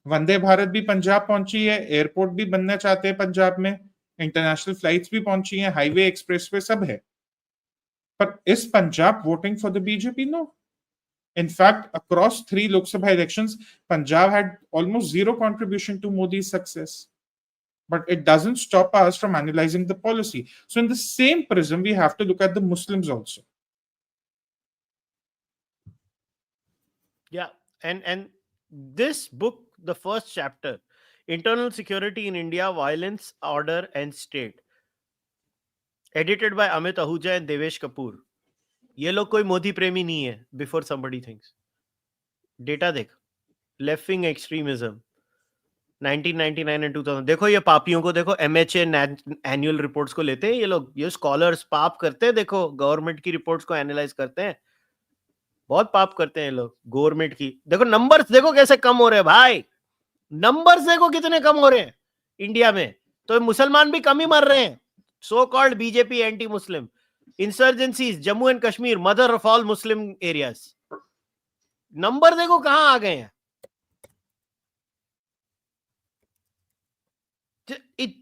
वंदे भारत भी पंजाब पहुंची है, एयरपोर्ट भी बनना चाहते हैं पंजाब में, इंटरनेशनल फ्लाइट्स भी पहुंची हैं, हाईवे एक्सप्रेसवे सब है, पर is Punjab voting for the BJP? No. In fact, across 3 Lok Sabha elections, Punjab had almost zero contribution to Modi's success. But it doesn't stop us from analyzing the policy. So in the same prism, we have to look at the Muslims also. Yeah, and this book, the first chapter, Internal Security in India, Violence, Order and State, edited by Amit Ahuja and Devesh Kapoor. ये लोग कोई मोदी प्रेमी नहीं है. Before somebody thinks, data देख, left wing extremism 1999 and 2000. देखो ये पापियों को देखो, MHA एनुअल रिपोर्ट्स को लेते हैं ये लोग, ये स्कॉलर्स पाप करते हैं. देखो गवर्नमेंट की रिपोर्ट्स को एनालाइज करते हैं, बहुत पाप करते हैं लोग गवर्नमेंट की. देखो नंबर्स देखो कैसे कम हो रहे हैं भाई, नंबर्स देखो कितने कम हो रहे हैं इंडिया में. तो मुसलमान भी कम ही मर रहे हैं. So called BJP anti Muslim insurgencies, Jammu and Kashmir, mother of all Muslim areas. Number देखो कहां आ गए हैं.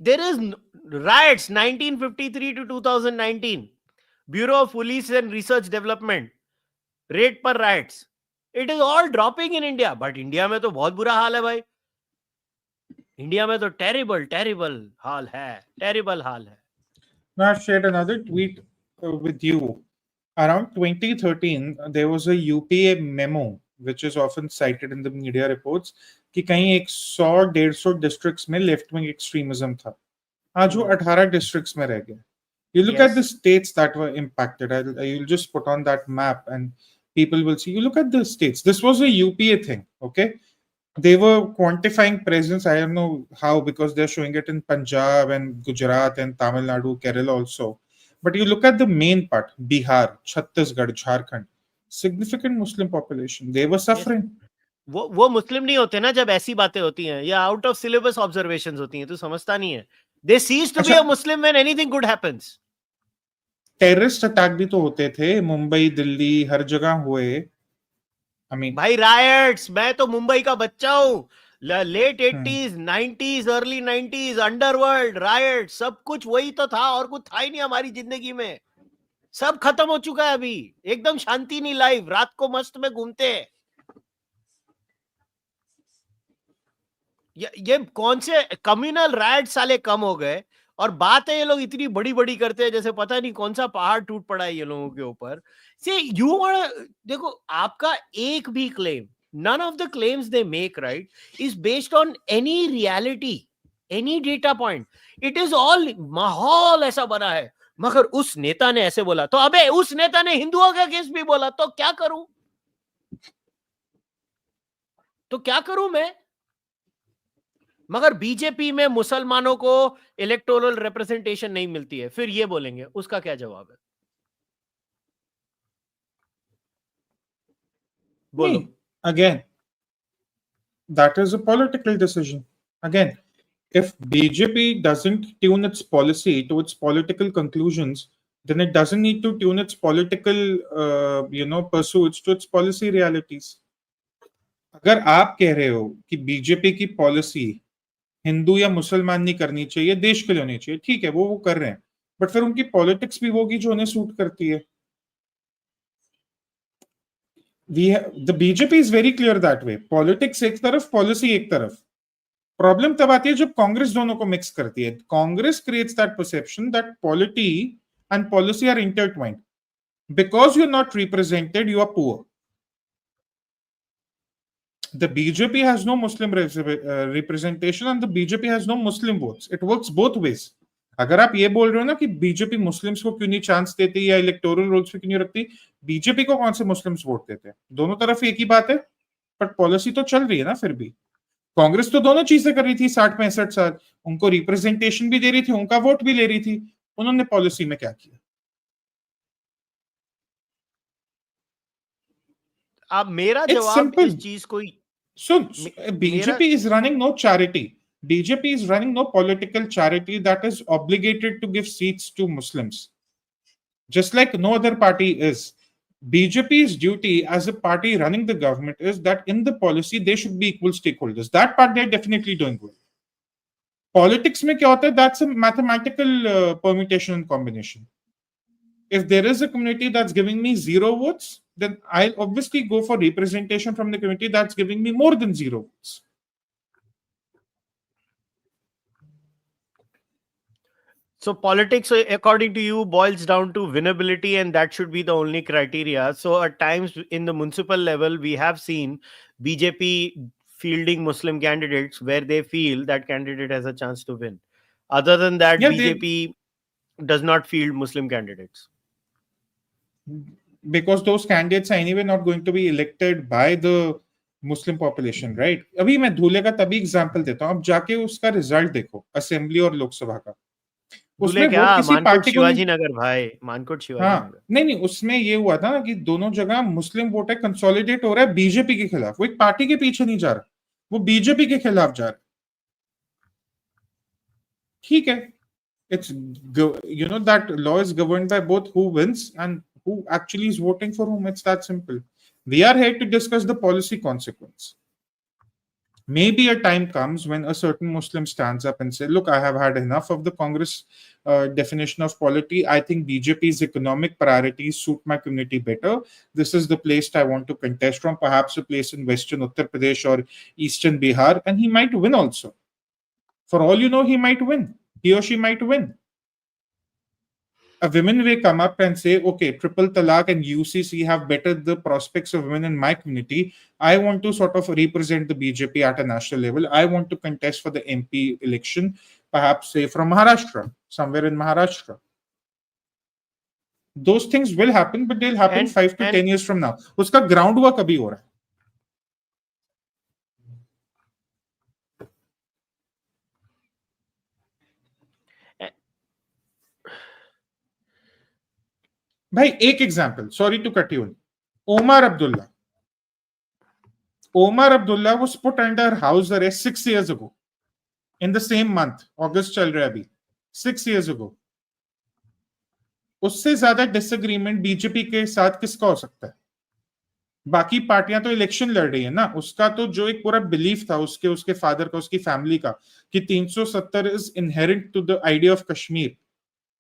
There is riots 1953 to 2019, Bureau of Police and Research Development, rate पर rights. It is all dropping in India. But India में तो बहुत बुरा हाल है भाई. इंडिया में तो टेरिबल हाल है, टेरिबल हाल है. Now I've shared another tweet with you. Around 2013, there was a UPA memo which is often cited in the media reports कि कहीं 100-150 डिस्ट्रिक्ट्स में लेफ्ट विंग एक्सट्रीमिज्म था. आज वो 18 डिस्ट्रिक्ट्स में रह गए. You look at the states that were impacted. You'll just put on that map and people will see. You look at the states. This was a UPA thing, okay? They were quantifying presence. I don't know how, because they're showing it in Punjab and Gujarat and Tamil Nadu, Kerala also. But you look at the main part, Bihar, Chhattisgarh, Jharkhand, significant Muslim population. They were suffering. वो मुस्लिम नहीं होते ना जब ऐसी बातें होती हैं, या आउट ऑफ सिलेबस ऑब्जर्वेशंस होती हैं. तू समझता नहीं है. They cease to be a Muslim when anything good happens. Terrorist attack भी तो होते थे, मुंबई, दिल्ली, हर जगह हुए. I mean, भाई रायट्स, मैं तो मुंबई का बच्चा हूँ. Late 80s, 90s, early 90s, underworld, riot, सब कुछ वही तो था, और कुछ था ही नहीं हमारी जिंदगी में. सब खत्म हो चुका है अभी. एकदम शांति नहीं लाइफ. रात को मस्त में घूमते हैं. ये कौन से कम्युनल राइट साले कम हो गए, और बात है ये लोग इतनी बड़ी बड़ी करते हैं जैसे पता नहीं कौन सा पहाड़ टूट पड़ा है ये लोगों के ऊपर. से यू देखो, आपका एक भी claim, none of the claims they make, right, is based on any reality, any data point. It is all माहौल ऐसा बना है. मगर उस नेता ने ऐसे बोला, तो अबे उस नेता ने हिंदुओं का केस भी बोला, तो क्या करूं? तो क्या करूं मैं? मगर बीजेपी में मुसलमानों को इलेक्टोरल रिप्रेजेंटेशन नहीं मिलती है, फिर ये बोलेंगे. उसका क्या जवाब है? बोलो. Again, that is a political decision. Again, if BJP doesn't tune its policy to its political conclusions, then it doesn't need to tune its political pursuits to its policy realities. अगर आप कह रहे हो कि बीजेपी की policy Hindu या मुसलमान नहीं करनी चाहिए, देश के लिए होनी चाहिए, ठीक है, वो कर रहे हैं, बट फिर उनकी पॉलिटिक्स भी होगी जो उन्हें सूट करती है. The BJP is very clear that way. Politics एक तरफ, policy एक तरफ. प्रॉब्लम तब आती है जब कांग्रेस दोनों को मिक्स करती है. Congress creates that perception that polity and policy are intertwined. Because you're not represented, you are poor. The BJP has no Muslim representation and the BJP has no Muslim votes. It works both ways. अगर आप ये बोल रहे हो ना कि BJP Muslims को क्यों नहीं चांस देती या इलेक्टोरल रोल्स पे क्यों नहीं रखती, बीजेपी को कौन से मुस्लिम्स वोट देते हैं? दोनों तरफ एक ही बात है, बट पॉलिसी तो चल रही है ना. फिर भी कांग्रेस तो दोनों चीजें कर रही थी 60-65 साल. उनको रिप्रेजेंटेशन भी दे रही थी, उनका वोट भी ले रही थी. उन्होंने पॉलिसी में क्या किया? अब मेरा It's जवाब simple. इस चीज को So मेरा BJP is running no charity. BJP is running no political charity that is obligated to give seats to Muslims, just like no other party is. BJP's duty as a party running the government is that in the policy they should be equal stakeholders. That part they're definitely doing well. Politics में क्या होता है? That's a mathematical permutation and combination. If there is a community that's giving me 0 votes, then I'll obviously go for representation from the community that's giving me more than 0 votes. So politics, according to you, boils down to winnability, and that should be the only criteria. So at times in the municipal level, we have seen BJP fielding Muslim candidates where they feel that candidate has a chance to win. Other than that, Yeah, BJP does not field Muslim candidates. Because those candidates are anyway not going to be elected by the Muslim population, right? अभी मैं धूले का तभी example देता हूँ. अब जाके उसका result देखो असेंबली और लोकसभा का. दूल्हे उसमें क्या वोट किसी मानकोट पार्टी को नहीं. शिवाजी नगर भाई, मानकोट शिवाजी हाँ नगर. नहीं, उसमें ये हुआ था ना कि दोनों जगह मुस्लिम वोट है कंसोलिडेट हो रहा है बीजेपी के खिलाफ. वो एक पार्टी के पीछे नहीं जा रहा, वो बीजेपी के खिलाफ जा रहा है. ठीक है, it's that law is governed by both who wins and who actually is voting for whom. It's that simple. We are here to discuss the policy consequence. Maybe a time comes when a certain Muslim stands up and says, look, I have had enough of the Congress definition of polity. I think BJP's economic priorities suit my community better. This is the place I want to contest from, perhaps a place in Western Uttar Pradesh or Eastern Bihar, and he might win also. For all you know, he might win. He or she might win. A women may come up and say, okay, triple talaq and UCC have bettered the prospects of women in my community. I want to sort of represent the BJP at a national level. I want to contest for the MP election, perhaps say from Maharashtra, somewhere in Maharashtra. Those things will happen, but they'll happen 5 to 10 years from now. Uska ground work abhi ho raha hai. भाई एक example, sorry to cut you. Omar Abdullah was put under house arrest 6 years ago in the same month. August चल रहा है अभी. 6 years ago. उससे ज्यादा disagreement BJP के साथ किसका हो सकता है? बाकी पार्टियां तो इलेक्शन लड़ रही है ना. उसका तो जो एक पूरा बिलीफ था उसके फादर का, उसकी फैमिली का, कि 370 is inherent to the idea of Kashmir.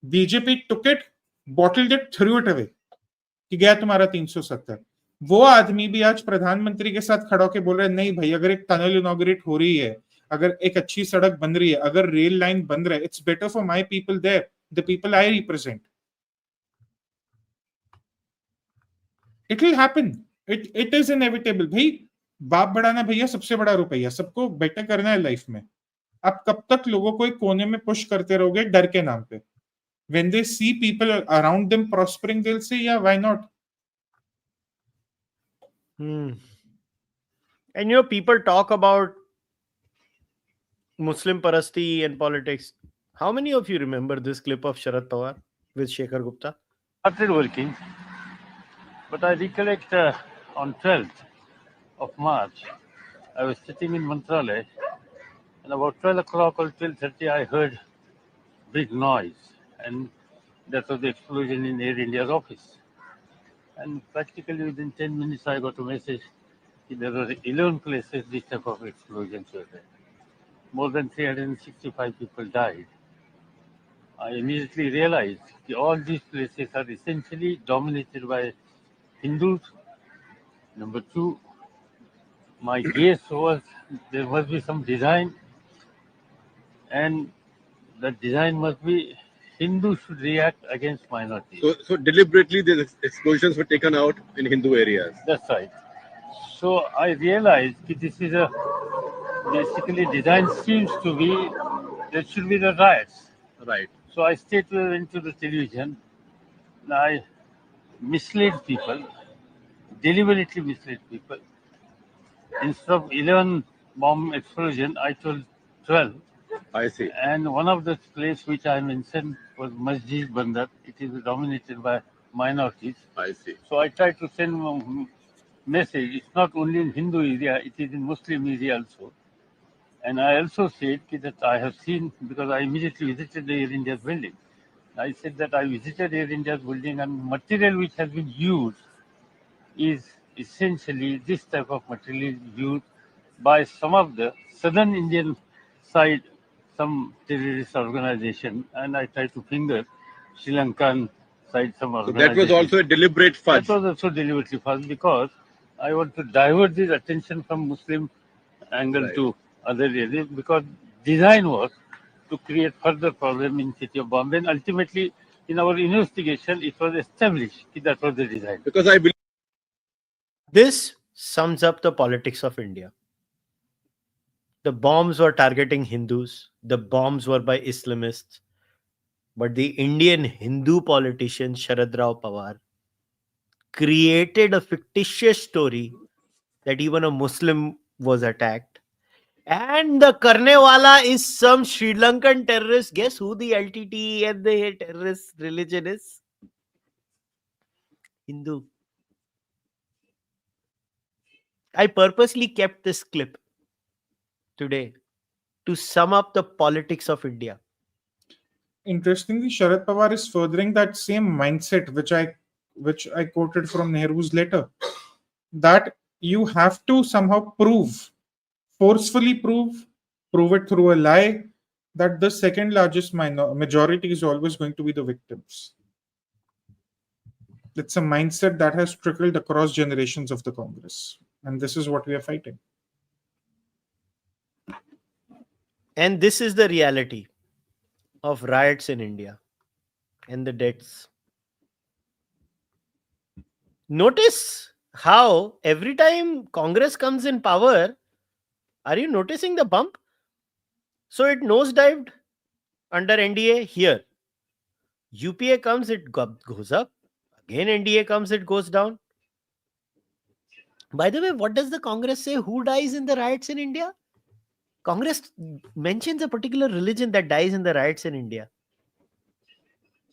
BJP took it, bottled it, threw it away कि गया तुम्हारा 370. वो आदमी भी आज प्रधानमंत्री के साथ खड़ा होकर बोल रहा है, नहीं भाई, अगर एक टनल इनॉग्रेट हो रही है, अगर एक अच्छी सड़क बन रही है, अगर रेल लाइन बन रहा है, it's better for my people there, the people I represent. It will happen. It is inevitable. भाई बाप बढ़ाना भैया सबसे बड़ा रुपया. सबको बेटर करना है लाइफ में. आप कब तक लोगों को एक कोने में पुश करते रहोगे डर के नाम पे? When they see people around them prospering, they'll say, yeah, why not? And people talk about Muslim parasti and politics. How many of you remember this clip of Sharad Pawar with Tushar Gupta? Started working, but I recollect on 12th of March, I was sitting in Mantralaya, and about 12 o'clock or 12:30, I heard big noise, and that was the explosion in Air India's office. And practically within 10 minutes, I got a message that there were 11 places this type of explosions were there. More than 365 people died. I immediately realized that all these places are essentially dominated by Hindus. Number two, my guess was there must be some design, and that design must be Hindus should react against minorities. So deliberately the explosions were taken out in Hindu areas. That's right. So I realized that this is basically design seems to be there should be the riots. Right. So I stayed into the television. I misled people, deliberately misled people. Instead of 11 bomb explosion, I told 12. I see. And one of the places which I mentioned was Masjid Bandar. It is dominated by minorities. I see. So I tried to send message is not only in Hindu area, it is in Muslim area also. And I also said that I have seen, because I immediately visited the Air India's building. I said that I visited Air India's building, and material which has been used is essentially this type of material is used by some of the southern Indian side, some terrorist organization, and I try to finger Sri Lankan side some So that organization. was also a deliberate That fudge. was also deliberately fast because I want to divert this attention from Muslim angle Right. to other areas, because design was to create further problem in city of Bombay, and ultimately in our investigation it was established that was the design. Because I believe This sums up the politics of India. The bombs were targeting Hindus, the bombs were by Islamists, but the Indian Hindu politician Sharad Rao Pawar created a fictitious story that even a Muslim was attacked. And the karne wala is some Sri Lankan terrorist. Guess who the LTT and the terrorist religion is? Hindu. I purposely kept this clip today to sum up the politics of India. Interestingly, Sharad Pawar is furthering that same mindset which I quoted from Nehru's letter, that you have to somehow forcefully prove it through a lie, that the second largest majority is always going to be the victims. It's a mindset that has trickled across generations of the Congress, and this is what we are fighting. And this is the reality of riots in India and the deaths. Notice how every time Congress comes in power, are you noticing the bump? So it nosedived under NDA here. UPA comes, it goes up. Again, NDA comes, it goes down. By the way, what does the Congress say? Who dies in the riots in India? Congress mentions a particular religion that dies in the riots in India.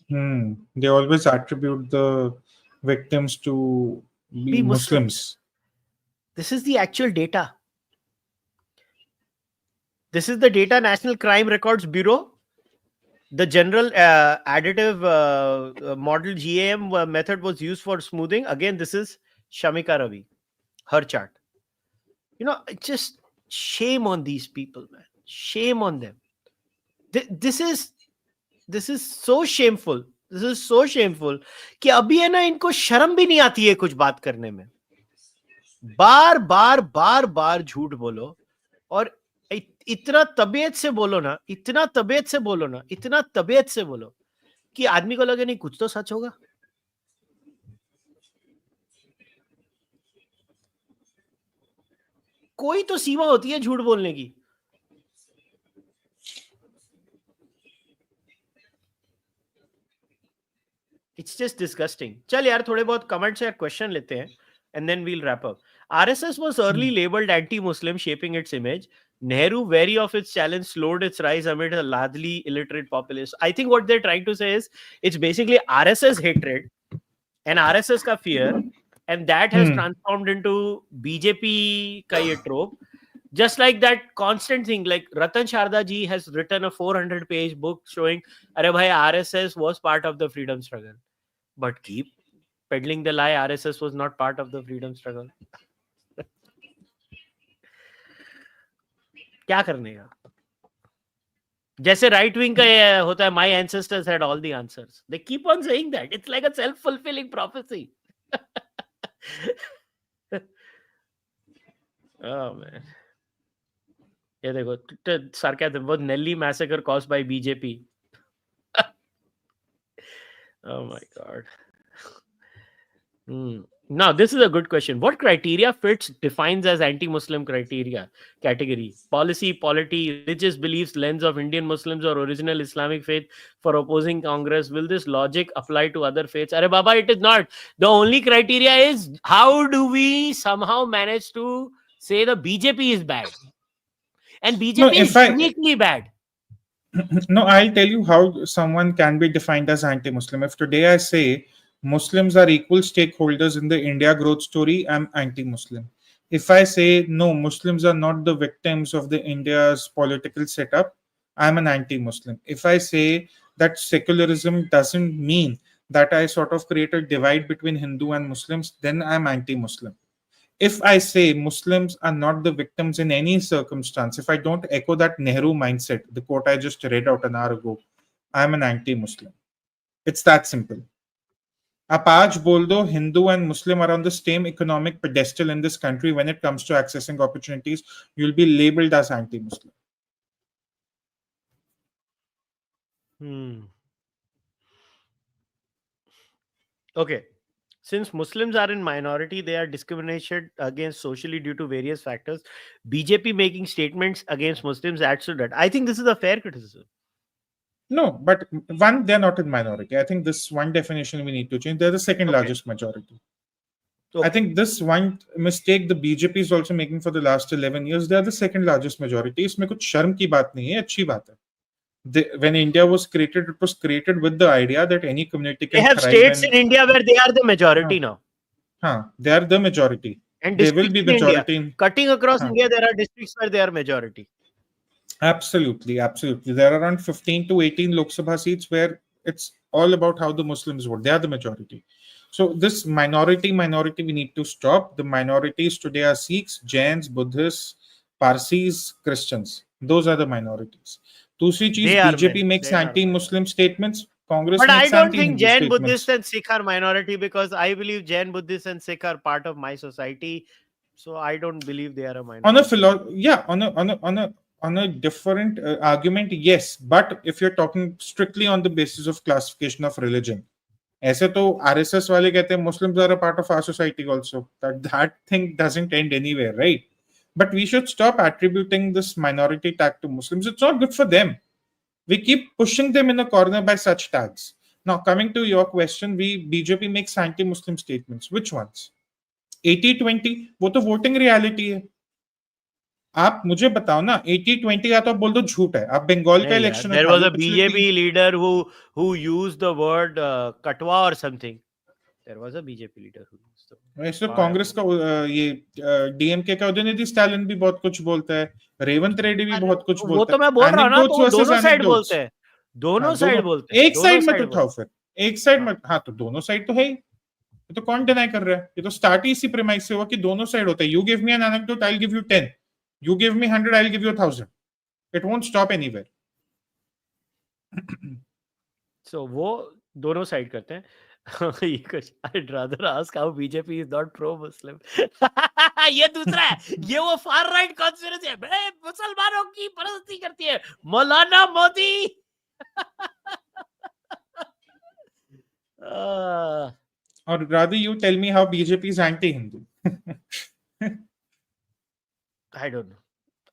They always attribute the victims to be Muslims. This is the actual data. This is the data National Crime Records Bureau. The general additive model GAM method was used for smoothing. Again, this is Shamika Ravi, her chart. It's just shame on these people, man. Shame on them. This is so shameful. This is so shameful कि अभी है ना इनको शर्म भी नहीं आती है कुछ बात करने में. बार बार झूठ बोलो और इतना तबीयत से बोलो ना, इतना तबीयत से बोलो कि आदमी को लगे नहीं कुछ तो सच होगा. कोई तो सीमा होती है झूठ बोलने की. It's just disgusting. चल यार थोड़े बहुत कमेंट्स या क्वेश्चन लेते हैं and then we'll wrap up. RSS was early labeled anti-Muslim, shaping its image. Nehru, wary of its challenge, slowed its rise amid a largely illiterate populace. I think what they're trying to say is it's basically RSS hatred and RSS ka fear, and that has transformed into BJP ka ye trope. Just like that constant thing, like Ratan Sharda ji has written a 400-page book showing, Arey bhai, RSS was part of the freedom struggle. But keep peddling the lie, RSS was not part of the freedom struggle. क्या करने का? जैसे right wing का होता है, my ancestors had all the answers. They keep on saying that. It's like a self-fulfilling prophecy. Oh man. ये देखो, sarcasm was Nelly massacre caused by BJP. Oh my god. Now, this is a good question. What criteria fits defines as anti-Muslim category? Policy, polity, religious beliefs, lens of Indian Muslims or original Islamic faith for opposing Congress. Will this logic apply to other faiths? Arey Baba, it is not. The only criteria is how do we somehow manage to say the BJP is bad? And BJP is uniquely bad. No, I'll tell you how someone can be defined as anti-Muslim. If today I say Muslims are equal stakeholders in the India growth story, I'm anti-Muslim. If I say no, Muslims are not the victims of the India's political setup, I'm an anti-Muslim. If I say that secularism doesn't mean that I sort of create a divide between Hindu and Muslims, then I'm anti-Muslim. If I say Muslims are not the victims in any circumstance, if I don't echo that Nehru mindset, the quote I just read out an hour ago, I'm an anti-Muslim. It's that simple. आप आज बोल दो Hindu and Muslim are on the same economic pedestal in this country when it comes to accessing opportunities, you'll be labeled as anti-Muslim. Okay. Since Muslims are in minority, they are discriminated against socially due to various factors. BJP making statements against Muslims adds to that. I think this is a fair criticism. No, but one, they're not in minority. I think this one definition we need to change. They're the second largest majority. I think this one mistake the BJP is also making for the last 11 years, they are the second largest majority. इसमें कुछ शर्म की बात नहीं है, अच्छी बात है. When India was created, it was created with the idea that any community can They have states in India where they are the majority now. They are the majority. And they will be majority. Cutting across India, there are districts where they are majority. Absolutely, absolutely. There are around 15 to 18 Lok Sabha seats where it's all about how the Muslims vote. They are the majority. So this minority, we need to stop. The minorities today are Sikhs, Jains, Buddhists, Parsis, Christians. Those are the minorities. दूसरी चीज, BJP makes anti-Muslim statements. Congress but makes I don't think Jain, statements. Buddhists and Sikh are minority, because I believe Jain, Buddhists and Sikh are part of my society. So I don't believe they are a minority. On a different argument, yes. But if you're talking strictly on the basis of classification of religion, ऐसे तो RSS वाले कहते हैं Muslims are a part of our society also. That thing doesn't end anywhere, right? But we should stop attributing this minority tag to Muslims. It's not good for them. We keep pushing them in a corner by such tags. Now, coming to your question, BJP makes anti-Muslim statements. Which ones? 80-20? वो तो voting reality है. आप मुझे बताओ ना, 80-20 या तो आप बोल दो झूठ है. आप बंगाल का election there was a BJP leader who used the word katwa or something. There was a BJP leader who used the word. ऐसे कांग्रेस का ये डीएमके का उदयनिधि स्टालिन भी बहुत कुछ बोलता है, रेवंत रेड्डी भी बहुत कुछ बोलता है. वो तो मैं बोल रहा हूं ना, तो दोनों साइड बोलते हैं. दोनों साइड बोलते हैं. एक साइड मत उठाओ फिर. एक साइड मत. हाँ, तो दोनों साइड तो है ही. ये तो कौन डिनाई कर रहा है? ये तो स्टार्ट ही इसी प्रीमाइस से हुआ कि दोनों साइड होता है. You give me an anecdote, I'll give you 10. You give me 100, I'll give you 1,000. It won't stop anywhere. So वो दोनों साइड करते हैं. I'd rather ask how BJP is not pro-Muslim. ये दूसरा है. ये वो far right conspiracy है. मुसलमानों की परस्ती करती है मौलाना Modi. Or rather, you tell me how BJP is anti-Hindu. I don't know.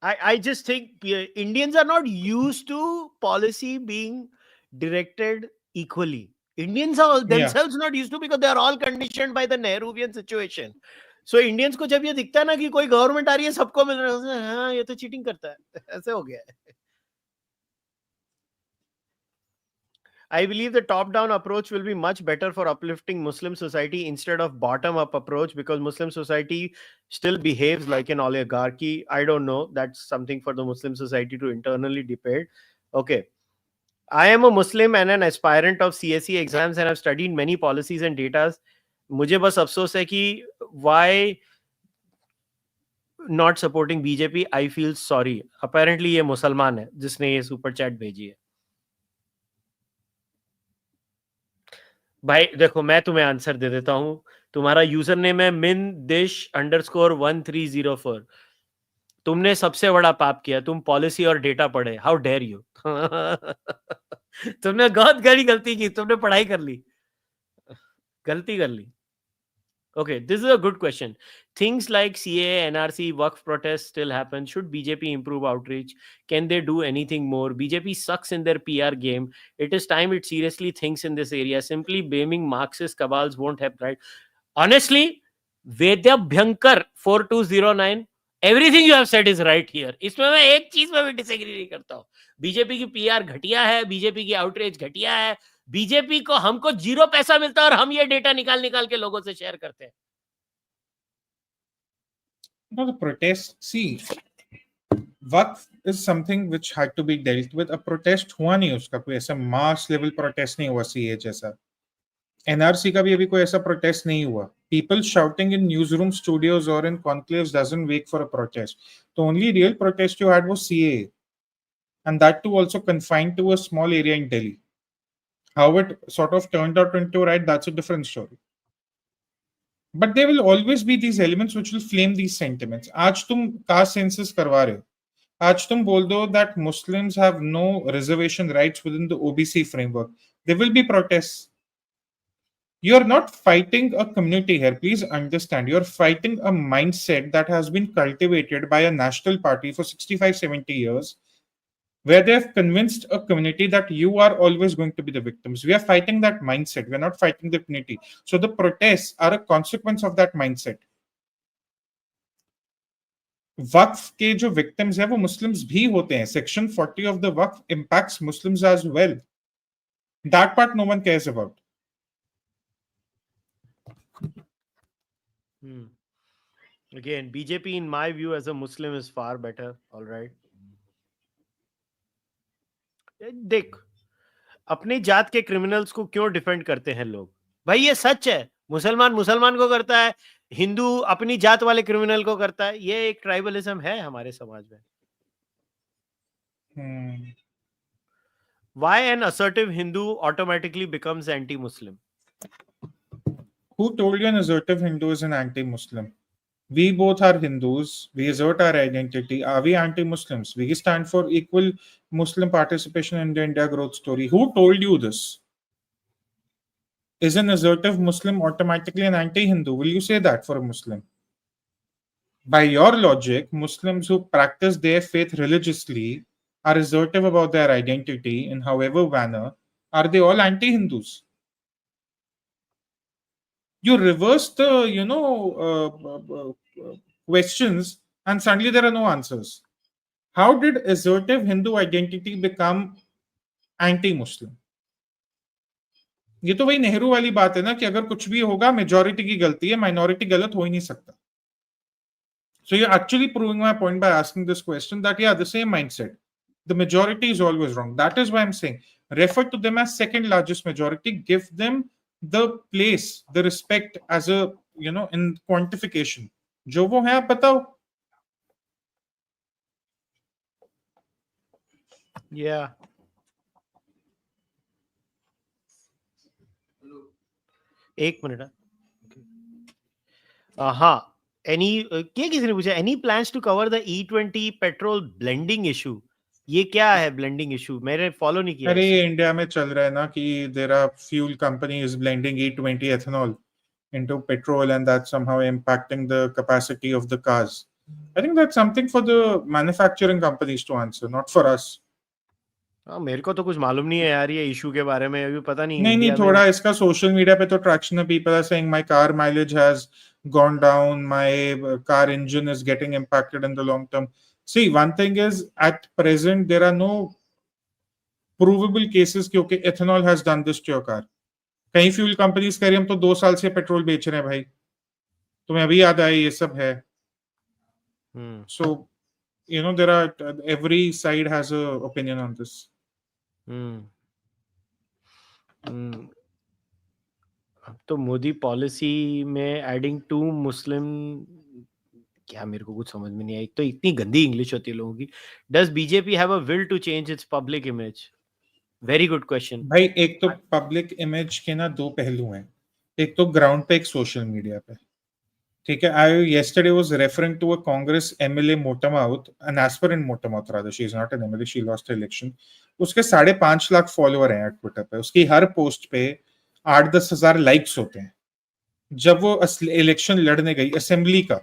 I just think Indians are not used to policy being directed equally. Indians are themselves not used to, because they are all conditioned by the Nehruvian situation. So Indians को जब ये दिखता है ना कि कोई government आ रही है सबको मिल रहा है, हाँ ये तो चीटिंग करता है, ऐसे हो गया है. I believe the top-down approach will be much better for uplifting Muslim society instead of bottom-up approach, because Muslim society still behaves like an oligarchy. I don't know. That's something for the Muslim society to internally debate. Okay. I am a Muslim and an aspirant of CSE exams and have studied many policies and data. मुझे बस अफसोस है कि why not supporting BJP? I feel sorry. Apparently ये मुसलमान है जिसने ये सुपर चैट भेजी है. भाई देखो, मैं तुम्हें आंसर दे देता हूं. तुम्हारा यूजर नेम है min_1304. तुमने सबसे बड़ा पाप किया. तुम पॉलिसी और डेटा पढ़े. How dare you. तुमने बहुत बड़ी गलती की. तुमने पढ़ाई कर ली, गलती कर ली. Okay, this is a good question. Things like CAA, NRC, Waqf protests still happen. Should BJP improve outreach? Can they do anything more? BJP sucks in their PR game. It is time it seriously thinks in this area. Simply blaming Marxist cabals won't help, right? Honestly, Vedya Bhankar 4209, everything you have said is right here. इसमें मैं एक चीज में भी disagree नहीं करता हूँ. BJP की PR घटिया है, बीजेपी की आउटरीच घटिया है. बीजेपी को हमको 0 पैसा मिलता है और हम ये डेटा निकाल निकाल के लोगों से शेयर करते हैं. No, the protest, see, Waqf is something which had to be dealt with. A protest हुआ नहीं उसका, कोई ऐसा mass level protest नहीं हुआ CA जैसा. NRC का भी अभी कोई ऐसा protest नहीं हुआ. People shouting in newsroom studios or in conclaves doesn't wait for a protest. The only real protest you had was CA, and that too also confined to a small area in Delhi. How it sort of turned out into right, that's a different story. But there will always be these elements which will flame these sentiments. आज तुम caste census करवा रहे हो, आज तुम बोल दो that Muslims have no reservation rights within the OBC framework. There will be protests. You're not fighting a community here. Please understand. You're fighting a mindset that has been cultivated by a national party for 65, 70 years, where they've convinced a community that you are always going to be the victims. We are fighting that mindset. We're not fighting the community. So the protests are a consequence of that mindset. वक्फ के जो victims है वो Muslims भी होते हैं. Section 40 of the Waqf impacts Muslims as well. That part no one cares about. Again, BJP, in my view, as a Muslim, is far better. All right. देख, अपनी जात के क्रिमिनल्स को क्यों डिफेंड करते हैं लोग? भाई ये सच है. मुसलमान मुसलमान को करता है, हिंदू अपनी जात वाले क्रिमिनल को करता है. ये एक ट्राइबलिज्म है हमारे समाज में. Why an assertive Hindu automatically becomes anti-Muslim? Who told you an assertive Hindu is an anti-Muslim? We both are Hindus. We assert our identity. Are we anti-Muslims? We stand for equal Muslim participation in the India growth story. Who told you this? Is an assertive Muslim automatically an anti-Hindu? Will you say that for a Muslim? By your logic, Muslims who practice their faith religiously are assertive about their identity in however manner. Are they all anti-Hindus? You reverse the questions and suddenly there are no answers. How did assertive Hindu identity become anti-Muslim? ये तो वही नेहरू वाली बात है ना कि अगर कुछ भी होगा मेजॉरिटी की गलती है, माइनॉरिटी गलत हो ही नहीं सकता. So you're actually proving my point by asking this question that yeah, the same mindset. The majority is always wrong. That is why I'm saying refer to them as second largest majority. Give them the place, the respect as a in quantification. जो वो है आप बताओ. Yeah. एक minute. हाँ. क्या किसी ने पूछा any plans to cover the E20 petrol blending issue? ये क्या है ब्लेंडिंग इशू? मैंने फॉलो नहीं किया. अरे इंडिया में चल रहा है ना कि there are fuel companies blending E20 ethanol into petrol and that's somehow impacting the capacity of the cars. I think that's something for the manufacturing companies to answer, not for us. मेरे को तो कुछ मालूम नहीं है यार ये issue के बारे में. अभी पता नहीं. नहीं थोड़ा इसका सोशल मीडिया पे तो ट्रैक्शन है. People are saying my car mileage has gone down, my car engine is getting impacted in the long term. See, one thing is at present there are no provable cases क्योंकि ethanol has done this to your car. कई fuel companies कह रही हम तो 2 साल से petrol बेच रहे हैं भाई. तुम्हें अभी याद आया ये सब है. So there are every side has a opinion on this. तो मोदी पॉलिसी में एडिंग टू मुस्लिम क्या मेरे को कुछ समझ में नहीं आई. तो इतनी गंदी इंग्लिश होती है लोगों की. Does BJP have a will to change its public image? Very good question. भाई एक तो पब्लिक इमेज के ना 2 पहलू हैं. एक तो ग्राउंड पे, एक सोशल मीडिया पे. ठीक है. आई yesterday was referring to a Congress MLA Motamouth, an aspirant Motamouth rather. She is not an MLA. She lost the election. उसके 5.5 लाख फॉलोअर हैं ट्विटर पे. उसकी हर पोस्ट पे 8-10 हजार लाइक्स होते हैं. जब वो इलेक्शन लड़ने गई असेंबली का,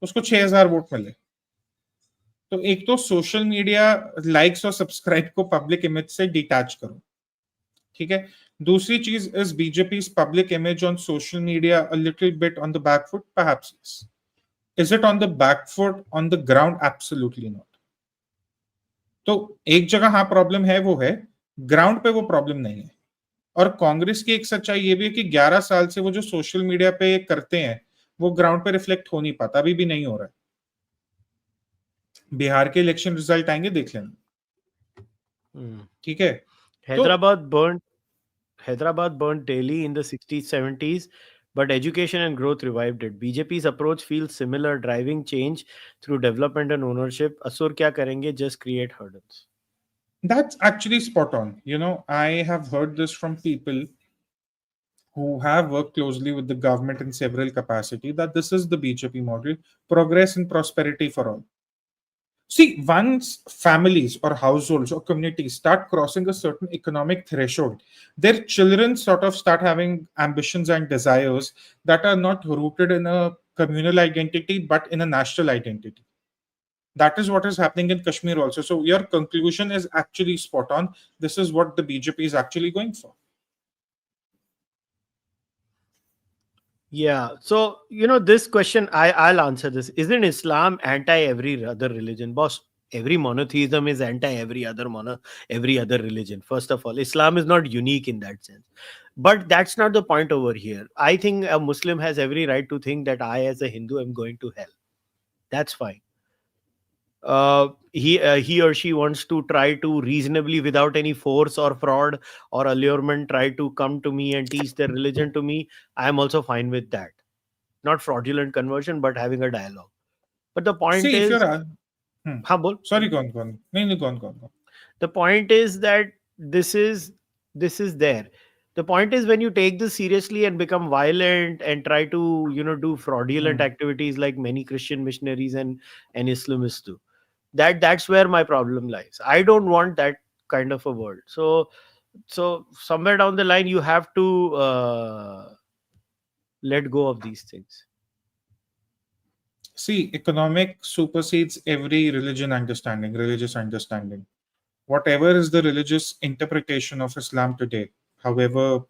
उसको 6,000 वोट मिले. तो एक तो सोशल मीडिया लाइक्स और सब्सक्राइब को पब्लिक इमेज से डिटैच करो. ठीक है. दूसरी चीज is BJP's public image on social media a little bit on the back foot? Perhaps yes. Is it on the back foot on the ground? Absolutely not. तो एक जगह हाँ प्रॉब्लम है, वो है ग्राउंड पे वो प्रॉब्लम नहीं है. और कांग्रेस की एक सच्चाई ये भी है कि 11 साल से वो जो सोशल मीडिया पे करते हैं वो ग्राउंड पे रिफ्लेक्ट हो नहीं पाता, अभी भी नहीं हो रहा है। बिहार के इलेक्शन रिजल्ट आएंगे, देख लेना, ठीक है। तो Hyderabad burnt Delhi in the 60s, 70s, but education and growth revived it. BJP's approach feels similar, driving change through development and ownership. Asur kya karenge, just create hurdles. that's actually spot on. I have heard this from people who have worked closely with the government in several capacity, that this is the BJP model: progress and prosperity for all. See, once families or households or communities start crossing a certain economic threshold, their children sort of start having ambitions and desires that are not rooted in a communal identity but in a national identity. That is what is happening in Kashmir also. So your conclusion is actually spot on. This is what the BJP is actually going for. Yeah. So, this question, I'll answer this. Isn't Islam anti every other religion? Boss, every monotheism is anti every other religion. First of all, Islam is not unique in that sense. But that's not the point over here. I think a Muslim has every right to think that I, as a Hindu, am going to hell. That's fine. He or she wants to try to reasonably, without any force or fraud or allurement, try to come to me and teach their religion to me. I am also fine with that. Not fraudulent conversion, but having a dialogue. But the point See, if is, you're sorry, go on. No, go on. The point is that this is there. The point is, when you take this seriously and become violent and try to do fraudulent activities like many Christian missionaries and Islamists do, that's where my problem lies. I don't want that kind of a world. So somewhere down the line, you have to let go of these things. See, economic supersedes every religious understanding. Whatever is the religious interpretation of Islam today, however,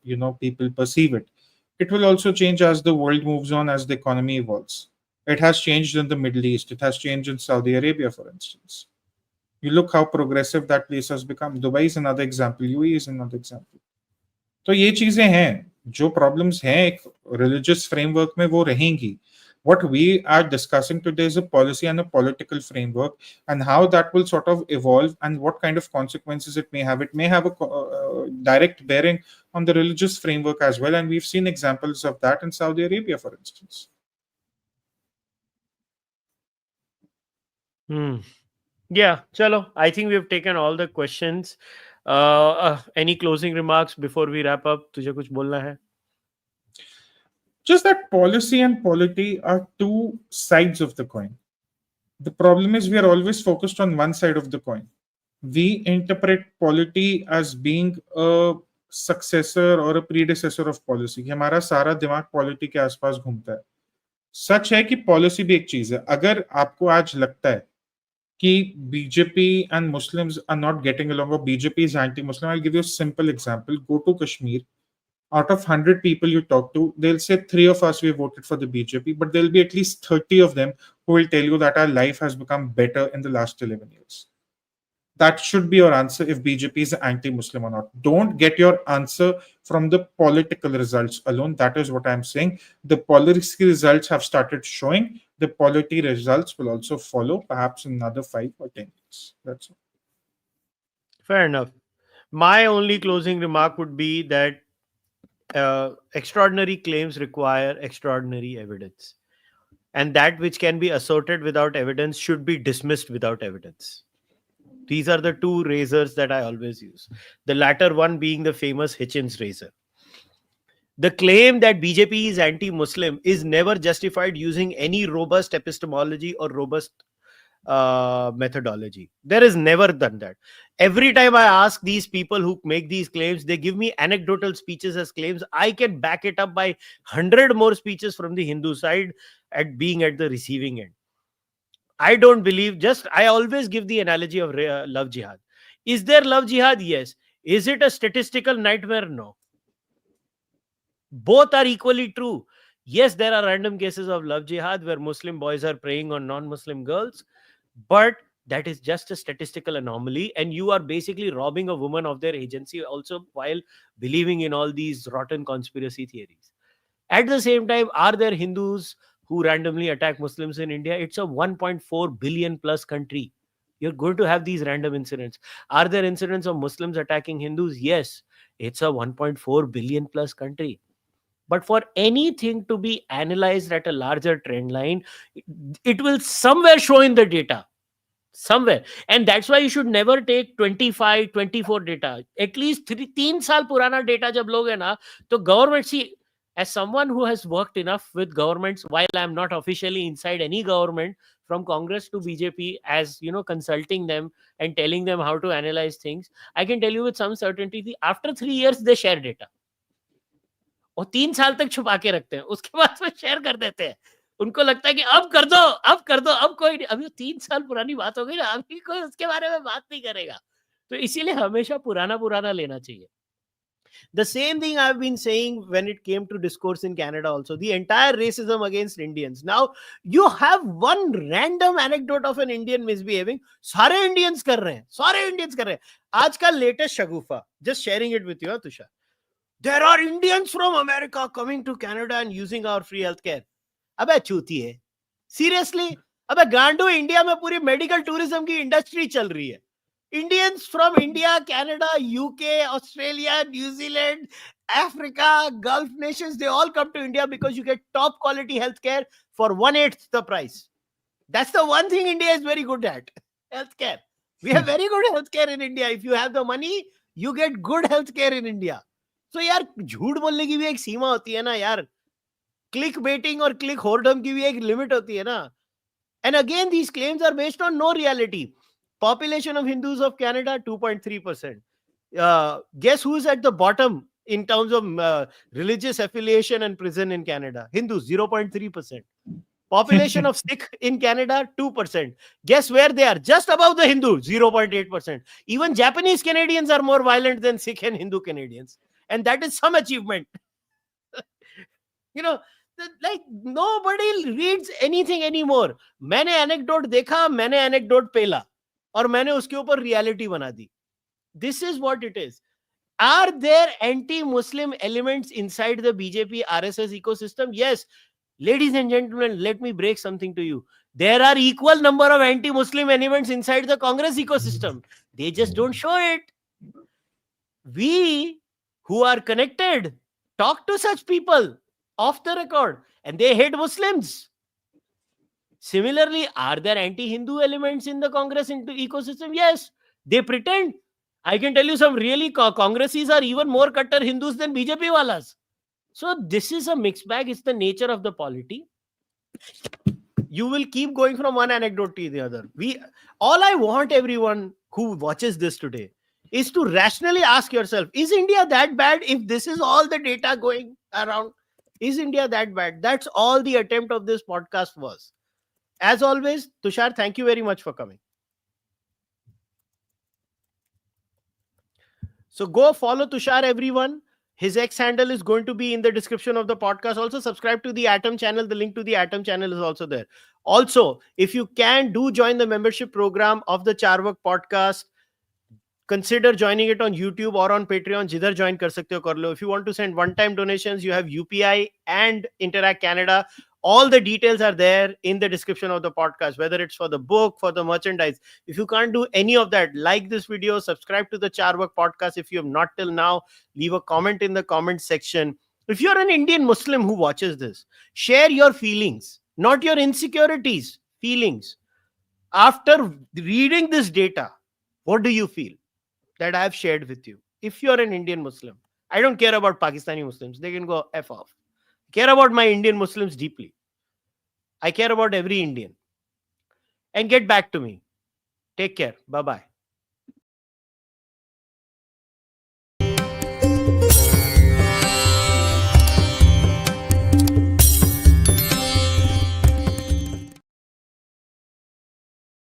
people perceive it, it will also change as the world moves on, as the economy evolves. It has changed in the Middle East. It has changed in Saudi Arabia, for instance. You look how progressive that place has become. Dubai is another example. UAE is another example. तो ये चीजें हैं, जो problems हैं एक religious framework में, वो रहेंगी. What we are discussing today is a policy and a political framework, and how that will sort of evolve and what kind of consequences it may have. It may have a direct bearing on the religious framework as well, and we've seen examples of that in Saudi Arabia, for instance. Yeah, chalo. I think we've taken all the questions. Any closing remarks before we wrap up? तुझे कुछ बोलना है? Just that policy and polity are two sides of the coin. The problem is we are always focused on one side of the coin. We interpret polity as being a successor or a predecessor of policy. कि हमारा सारा दिमाग polity के आसपास घूमता है. सच है कि पॉलिसी भी एक चीज है. अगर आपको आज लगता है कि BJP and Muslims are not getting along, or BJP is anti-Muslim, I'll give you a simple example. Go to Kashmir. Out of 100 people you talk to, they'll say 3 of us we voted for the BJP, but there'll be at least 30 of them who will tell you that our life has become better in the last 11 years. That should be your answer if BJP is anti-Muslim or not. Don't get your answer from the political results alone. That is what I'm saying. The policy results have started showing. The polity results will also follow, perhaps in another 5 or 10 years. That's all. Fair enough. My only closing remark would be that extraordinary claims require extraordinary evidence. And that which can be asserted without evidence should be dismissed without evidence. These are the two razors that I always use. The latter one being the famous Hitchens razor. The claim that BJP is anti-Muslim is never justified using any robust epistemology or robust methodology. There is never done that. Every time I ask these people who make these claims, they give me anecdotal speeches as claims. I can back it up by 100 more speeches from the Hindu side at being at the receiving end. I don't believe, I always give the analogy of love jihad. Is there love jihad? Yes. Is it a statistical nightmare? No. Both are equally true. Yes, there are random cases of love jihad where Muslim boys are preying on non-Muslim girls, but that is just a statistical anomaly, and you are basically robbing a woman of their agency also while believing in all these rotten conspiracy theories. At the same time, are there Hindus who randomly attack Muslims in India? It's a 1.4 billion plus country. You're going to have these random incidents. Are there incidents of Muslims attacking Hindus? Yes. It's a 1.4 billion plus country. But for anything to be analyzed at a larger trend line, it will somewhere show in the data. Somewhere. And that's why you should never take 25, 24 data. At least 3 साल पुराना data जब लोगे ना, तो government, see, as someone who has worked enough with governments, while I'm not officially inside any government, from Congress to BJP, as you know, consulting them and telling them how to analyze things, I can tell you with some certainty, after 3 years, they share data. और 3 साल तक छुपा के रखते हैं, उसके बाद वो शेयर कर देते हैं. उनको लगता है कि अब कर दो, अब कर दो, अब कोई नहीं, अभी 3 साल पुरानी बात हो गई ना, अभी कोई उसके बारे में बात नहीं करेगा. तो इसीलिए हमेशा पुराना पुराना लेना चाहिए. The same thing I've been saying when it came to discourse in Canada also. The entire racism against Indians. Now, you have one random anecdote of an Indian misbehaving. सारे Indians कर रहे हैं. सारे Indians कर रहे हैं. आज का latest Shagufa. Just sharing it with you, Tushar. There are Indians from America coming to Canada and using our free healthcare. अबे चूती है. Seriously? अबे गांडू, इंडिया में पूरी मेडिकल टूरिज्म की इंडस्ट्री चल रही है. Indians from India, Canada, UK, Australia, New Zealand, Africa, Gulf nations, they all come to India because you get top quality healthcare for 1/8 the price. That's the one thing India is very good at. Healthcare. We have very good healthcare in India. If you have the money, you get good healthcare in India. So यार झूठ बोलने की भी एक सीमा होती है ना यार. Click baiting और click whoredom की भी एक लिमिट होती है ना. And again, these claims are based on no reality. Population of Hindus of Canada, 2.3%. Guess who's at the bottom in terms of religious affiliation and prison in Canada? Hindus, 0.3%. Population of Sikh in Canada, 2%. Guess where they are? Just above the Hindu, 0.8%. Even Japanese Canadians are more violent than Sikh and Hindu Canadians. And that is some achievement. You know, like nobody reads anything anymore. मैंने anecdote देखा, मैंने anecdote पेला, और मैंने उसके ऊपर reality बना दी. This is what it is. Are there anti-Muslim elements inside the BJP RSS ecosystem? Yes. Ladies and gentlemen, let me break something to you. There are equal number of anti-Muslim elements inside the Congress ecosystem. They just don't show it. We who are connected talk to such people off the record, and they hate Muslims. Similarly, are there anti-Hindu elements in the Congress ecosystem? Yes, they pretend. I can tell you some really Congresses are even more Kattar Hindus than BJP walas. So this is a mixed bag. It's the nature of the polity. You will keep going from one anecdote to the other. All I want everyone who watches this today is to rationally ask yourself, is India that bad if this is all the data going around? Is India that bad? That's all the attempt of this podcast was. As always, Tushar, thank you very much for coming. So go follow Tushar, everyone. His X handle is going to be in the description of the podcast. Also, subscribe to the Atom channel. The link to the Atom channel is also there. Also, if you can, do join the membership program of the Cārvāka podcast. Consider joining it on YouTube or on Patreon. Jidhar join kar sakte ho, kar lo. If you want to send one-time donations, you have UPI and Interac Canada. All the details are there in the description of the podcast, whether it's for the book, for the merchandise. If you can't do any of that, like this video, subscribe to the Cārvāka podcast if you have not till now. Leave a comment in the comment section. If you're an Indian Muslim who watches this, share your feelings, not your insecurities, feelings. After reading this data, what do you feel that I have shared with you? If you're an Indian Muslim, I don't care about Pakistani Muslims. They can go F off. I care about my Indian Muslims deeply. I care about every Indian. And get back to me. Take care. Bye-bye.